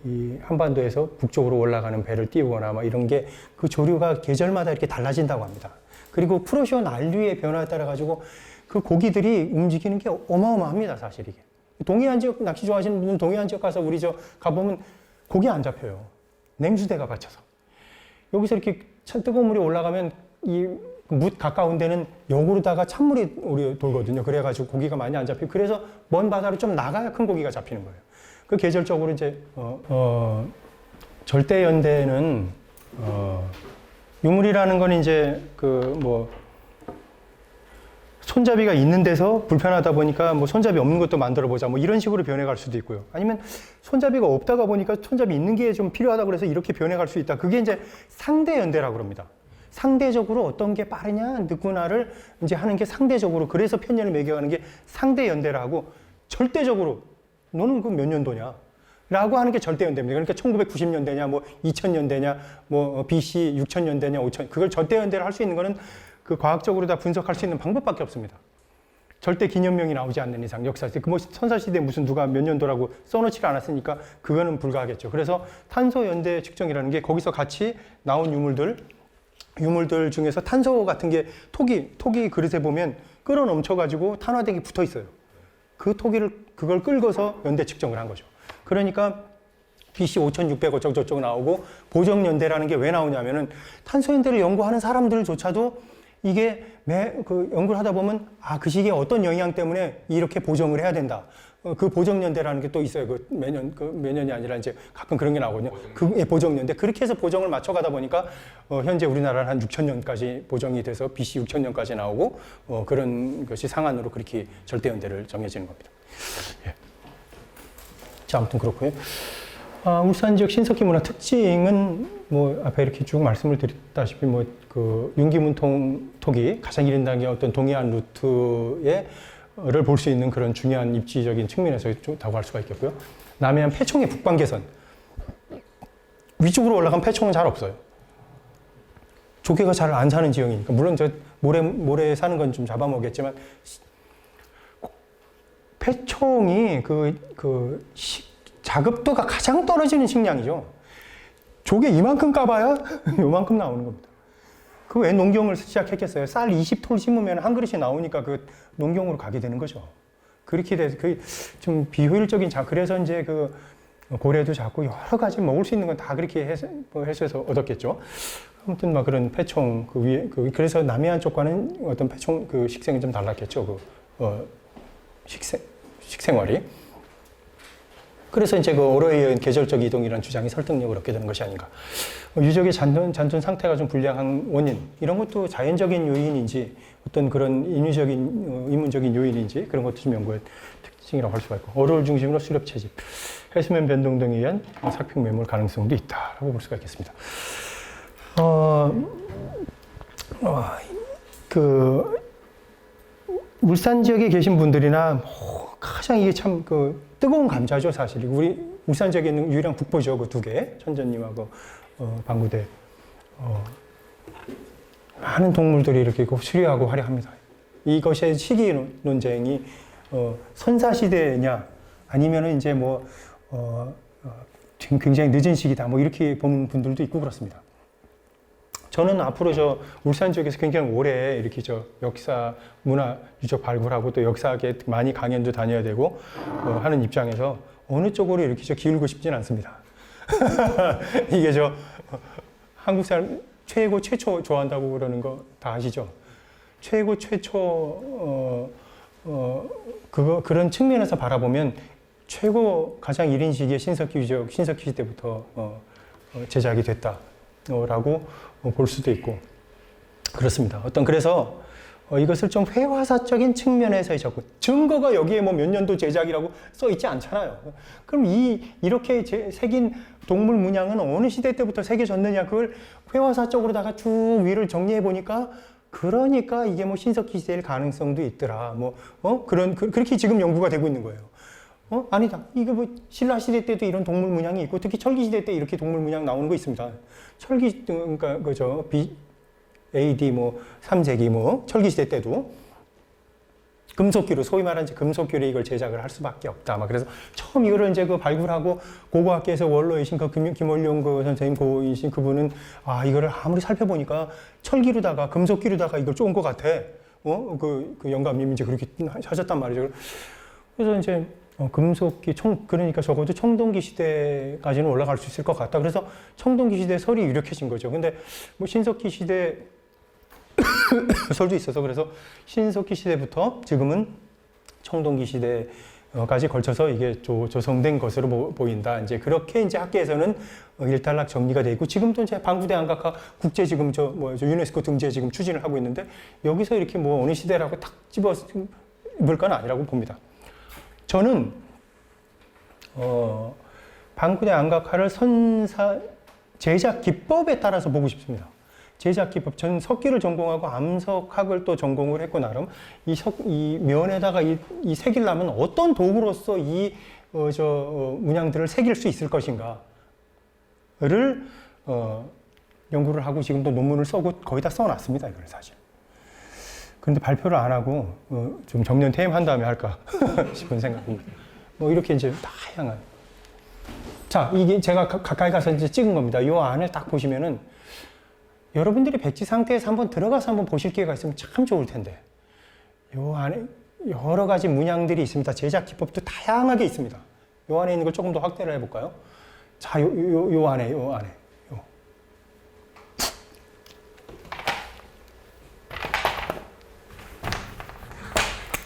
이 한반도에서 북쪽으로 올라가는 배를 띄우거나 막 이런 게 그 조류가 계절마다 이렇게 달라진다고 합니다. 그리고 프로시오 난류의 변화에 따라가지고 그 고기들이 움직이는 게 어마어마합니다, 사실 이게. 동해안 지역 낚시 좋아하시는 분은 동해안 지역 가서 우리 가보면 고기 안 잡혀요. 냉수대가 받쳐서. 여기서 이렇게 뜨거운 물이 올라가면 묻 가까운 데는 역으로다가 찬물이 돌거든요. 그래가지고 고기가 많이 안 잡히고 그래서 먼 바다로 좀 나가야 큰 고기가 잡히는 거예요. 그 계절적으로 이제 절대연대는 유물이라는 건 이제 그 뭐 손잡이가 있는 데서 불편하다 보니까 뭐 손잡이 없는 것도 만들어 보자 뭐 이런 식으로 변해갈 수도 있고요. 아니면 손잡이가 없다가 보니까 손잡이 있는 게 좀 필요하다 그래서 이렇게 변해갈 수 있다. 그게 이제 상대연대라고 합니다. 상대적으로 어떤 게 빠르냐 늦구나를 이제 하는 게 상대적으로, 그래서 편년을 매겨가는 게 상대연대라고, 절대적으로 너는 그 몇 년도냐 라고 하는 게 절대연대입니다. 그러니까 1990년대냐 뭐 2000년대냐 뭐 BC 6000년대냐 5000, 그걸 절대연대를 할 수 있는 거는 그 과학적으로 다 분석할 수 있는 방법밖에 없습니다. 절대 기념명이 나오지 않는 이상, 역사시대, 그 뭐 선사시대 무슨 누가 몇 년도라고 써놓지 않았으니까 그거는 불가하겠죠. 그래서 탄소 연대 측정이라는 게 거기서 같이 나온 유물들 중에서 탄소 같은 게 토기 그릇에 보면 끓어 넘쳐가지고 탄화대기 붙어 있어요. 그 그걸 끌고서 연대 측정을 한 거죠. 그러니까 BC 5600 어쩌고저쩌고 나오고, 보정연대라는 게 왜 나오냐면은 탄소연대를 연구하는 사람들조차도 이게 그 연구를 하다 보면 그 시기에 어떤 영향 때문에 이렇게 보정을 해야 된다. 그 보정연대라는 게 또 있어요. 매년이 아니라 이제 가끔 그런 게 나오거든요. 보정연대. 그렇게 해서 보정을 맞춰가다 보니까 현재 우리나라는 한 6000년까지 보정이 돼서 BC 6000년까지 나오고 그런 것이 상한으로 그렇게 절대연대를 정해지는 겁니다. 예. 자, 아무튼 그렇고요. 울산 지역 신석기 문화 특징은 뭐 앞에 이렇게 쭉 말씀을 드렸다시피 뭐 그 윤기문통 토기 가장 이른 단계 어떤 동해안 루트를 볼 수 있는 그런 중요한 입지적인 측면에서 다고 할 수가 있겠고요. 남해안 패총의 북방 개선, 위쪽으로 올라간 패총은 잘 없어요. 조개가 잘 안 사는 지형이니까. 물론 저 모래 사는 건 좀 잡아먹겠지만 패총이 자급도가 가장 떨어지는 식량이죠. 조개 이만큼 까봐야 요만큼 나오는 겁니다. 그 왜 농경을 시작했겠어요? 쌀 20톨 심으면 한 그릇이 나오니까 그 농경으로 가게 되는 거죠. 그렇게 돼서 좀 비효율적인 그래서 이제 그 고래도 잡고 여러 가지 먹을 수 있는 건 다 그렇게 해서 얻었겠죠. 아무튼 막 그런 패총 그래서 남해안 쪽과는 어떤 패총 식생이 좀 달랐겠죠. 식생활이. 그래서 이제 그 어로에 의한 계절적 이동이라는 주장이 설득력을 얻게 되는 것이 아닌가. 유적의 잔존 상태가 좀 불량한 원인, 이런 것도 자연적인 요인인지 어떤 그런 인문적인 요인인지 그런 것도 좀 연구의 특징이라고 할 수가 있고, 어로를 중심으로 수렵 채집, 해수면 변동 등에 의한 삭힌 매몰 가능성도 있다라고 볼 수가 있겠습니다. 울산 지역에 계신 분들이나 가장 이게 참 뜨거운 감자죠, 사실. 우리 울산 지역에 있는 유일한 북보죠, 그 두 개. 천전님하고 방구대. 많은 동물들이 이렇게 수려하고 화려합니다. 이것의 시기 논쟁이 선사시대냐 아니면은 이제 지금 굉장히 늦은 시기다 뭐 이렇게 보는 분들도 있고 그렇습니다. 저는 앞으로 울산 지역에서 굉장히 오래 이렇게 역사, 문화 유적 발굴하고 또 역사계 많이 강연도 다녀야 되고 하는 입장에서 어느 쪽으로 이렇게 기울고 싶지는 않습니다. 이게 한국 사람 최고 최초 좋아한다고 그러는 거 다 아시죠? 최고 최초 그런 측면에서 바라보면 최고 가장 이른 시기에 신석기 유적, 신석기 시대부터 제작이 됐다라고 볼 수도 있고 그렇습니다. 그래서 이것을 좀 회화사적인 측면에서의 접근, 증거가 여기에 몇 년도 제작이라고 써 있지 않잖아요. 그럼 이렇게 새긴 동물 문양은 어느 시대 때부터 새겨졌느냐, 그걸 회화사적으로다가 쭉 위를 정리해 보니까 그러니까 이게 신석기 시대일 가능성도 있더라. 그렇게 지금 연구가 되고 있는 거예요. 아니다. 이게 신라 시대 때도 이런 동물 문양이 있고, 특히 철기 시대 때 이렇게 동물 문양 나오는 거 있습니다. 철기, 그러니까 AD 3세기 철기 시대 때도 금속기로, 소위 말하는 금속기로 이걸 제작을 할 수밖에 없다. 그래서 처음 이거를 이제 발굴하고 고고학계에서 원로이신 김원룡 선생님 고이신 그분은 이거를 아무리 살펴보니까 철기로다가 금속기로다가 이걸 쪼은 것 같아. 그 영감님이 이제 그렇게 하셨단 말이죠. 그래서 이제 금속기 그러니까 적어도 청동기 시대까지는 올라갈 수 있을 것 같다. 그래서 청동기 시대 설이 유력해진 거죠. 근데 신석기 시대 설도 있어서 그래서 신석기 시대부터 지금은 청동기 시대 까지 걸쳐서 이게 조성된 것으로 보인다. 이제 그렇게 이제 학계에서는 일단락 정리가 돼 있고 지금도 이제 방구대 안각화 국제 지금 저 유네스코 등재 지금 추진을 하고 있는데 여기서 이렇게 뭐 어느 시대라고 탁 집어볼 건 아니라고 봅니다. 저는 방구대 안각화를 제작 기법에 따라서 보고 싶습니다. 제작 기법. 저는 석기를 전공하고 암석학을 또 전공을 했고 나름 이 면에다가 이 새기려면 어떤 도구로서 문양들을 새길 수 있을 것인가를 연구를 하고 지금도 논문을 써고 거의 다 써놨습니다. 이걸 사실. 그런데 발표를 안 하고 좀 정년 퇴임한 다음에 할까 싶은 생각입니다. 뭐 이렇게 이제 다양한. 자, 이게 제가 가까이 가서 이제 찍은 겁니다. 이 안을 딱 보시면은 여러분들이 백지 상태에서 한번 들어가서 한번 보실 기회가 있으면 참 좋을 텐데. 이 안에 여러 가지 문양들이 있습니다. 제작 기법도 다양하게 있습니다. 이 안에 있는 걸 조금 더 확대를 해볼까요? 자, 요 안에.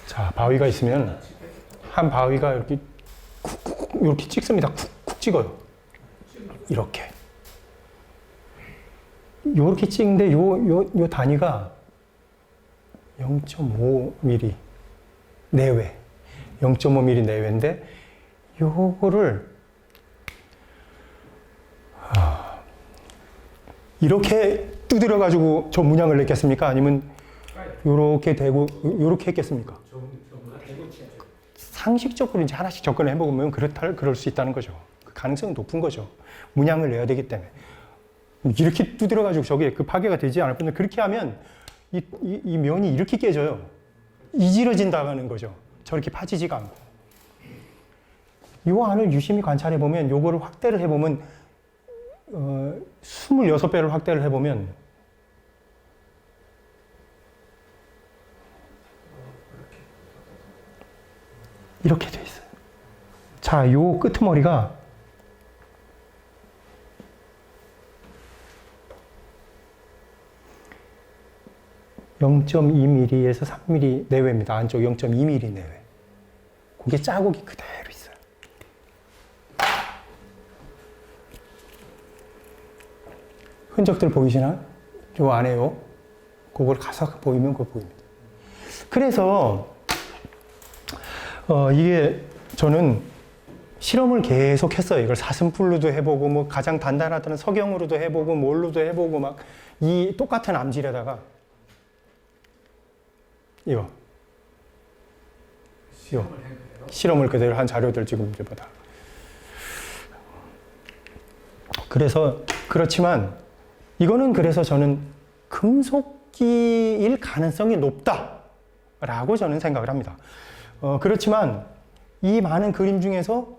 자, 바위가 있으면 한 바위가 이렇게 찍습니다. 쿡쿡 찍어요. 이렇게. 요렇게 찍는데 요 단위가 0.5mm 내외. 0.5mm 내외인데 요거를 이렇게 두드려 가지고 저 문양을 냈겠습니까? 아니면 요렇게 대고 요렇게 했겠습니까? 상식적으로 이제 하나씩 접근을 해보면 그럴 수 있다는 거죠. 그 가능성이 높은 거죠. 문양을 내야 되기 때문에. 이렇게 두드려가지고 저게 그 파괴가 되지 않을 건데 그렇게 하면 이 면이 이렇게 깨져요. 이지러진다는 거죠. 저렇게 파지지가 않고. 요 안을 유심히 관찰해보면 요거를 확대를 해보면 26배를 확대를 해보면 이렇게 돼 있어요. 자, 요 끄트머리가 (0.2mm에서 3mm) 내외입니다. 안쪽 0.2mm 내외. 그게 자국이 그대로 있어요. 흔적들 보이시나? 요 안에요. 그걸 가서 보이면 그거 보입니다. 그래서 이게 저는 실험을 계속 했어요. 이걸 사슴뿔로도 해보고 뭐 가장 단단하다는 석영으로도 해보고 뭘로도 해보고 막 이 똑같은 암질에다가 이거 실험을 그대로 한 자료들 지금 이제 보다. 그래서 그렇지만 이거는 그래서 저는 금속기일 가능성이 높다라고 저는 생각을 합니다. 그렇지만 이 많은 그림 중에서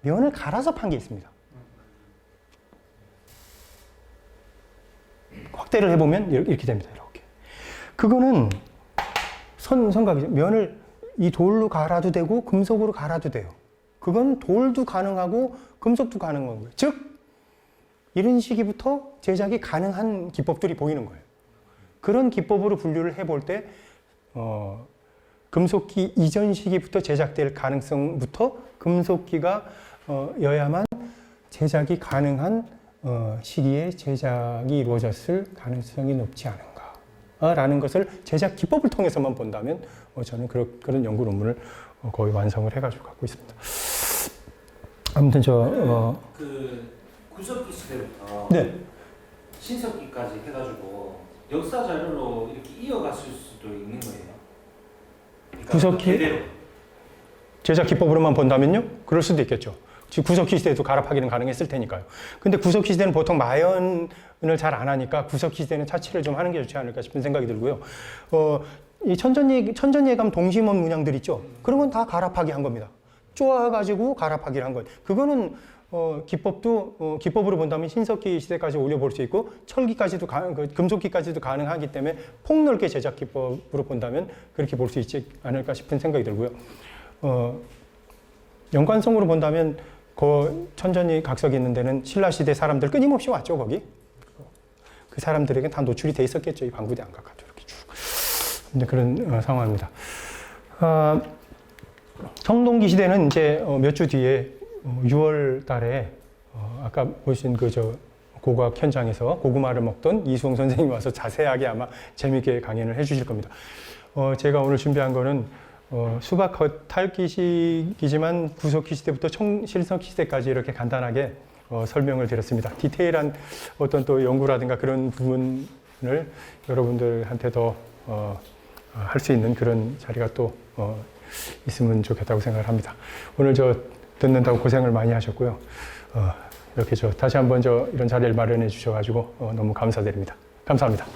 면을 갈아서 판 게 있습니다. 확대를 해보면 이렇게 됩니다. 이렇게. 그거는 선각이죠. 면을 이 돌로 갈아도 되고 금속으로 갈아도 돼요. 그건 돌도 가능하고 금속도 가능한 거예요. 즉 이런 시기부터 제작이 가능한 기법들이 보이는 거예요. 그런 기법으로 분류를 해볼 때 금속기 이전 시기부터 제작될 가능성부터 금속기가 여야만 제작이 가능한 시기에 제작이 이루어졌을 가능성이 높지 않은가라는 것을 제작 기법을 통해서만 본다면 저는 그런 연구 논문을 거의 완성을 해가지고 갖고 있습니다. 아무튼 그 구석기 시대부터 네. 신석기까지 해가지고 역사 자료로 이렇게 이어갔을 수도 있는 거예요. 그러니까 구석기? 대대로. 제작 기법으로만 본다면요? 그럴 수도 있겠죠. 지금 구석기 시대에도 갈아파기는 가능했을 테니까요. 근데 구석기 시대는 보통 마연을 잘 안 하니까 구석기 시대는 차치를 좀 하는 게 좋지 않을까 싶은 생각이 들고요. 이 천전예감 동심원 문양들 있죠? 그런 건 다 갈아파기 한 겁니다. 쪼아가지고 갈아파기를 한 것. 그거는 기법으로 본다면 신석기 시대까지 올려볼 수 있고 철기까지도 금속기까지도 가능하기 때문에 폭넓게 제작 기법으로 본다면 그렇게 볼 수 있지 않을까 싶은 생각이 들고요. 연관성으로 본다면 천전이 각석이 있는 데는 신라시대 사람들 끊임없이 왔죠, 거기. 그 사람들에게 다 노출이 돼 있었겠죠, 이 방구대 안각화도 이렇게 쭉. 근데 그런 상황입니다. 청동기 시대는 이제 몇 주 뒤에 6월 달에 아까 보신 고고학 현장에서 고구마를 먹던 이수홍 선생님이 와서 자세하게 아마 재미있게 강연을 해주실 겁니다. 제가 오늘 준비한 거는 수박 겉핥기 시기지만 구석기 시대부터 실석기 시대까지 이렇게 간단하게 설명을 드렸습니다. 디테일한 어떤 또 연구라든가 그런 부분을 여러분들한테 더 할 수 있는 그런 자리가 또 있으면 좋겠다고 생각을 합니다. 오늘 듣는다고 고생을 많이 하셨고요. 이렇게 다시 한번 이런 자리를 마련해 주셔가지고 너무 감사드립니다. 감사합니다.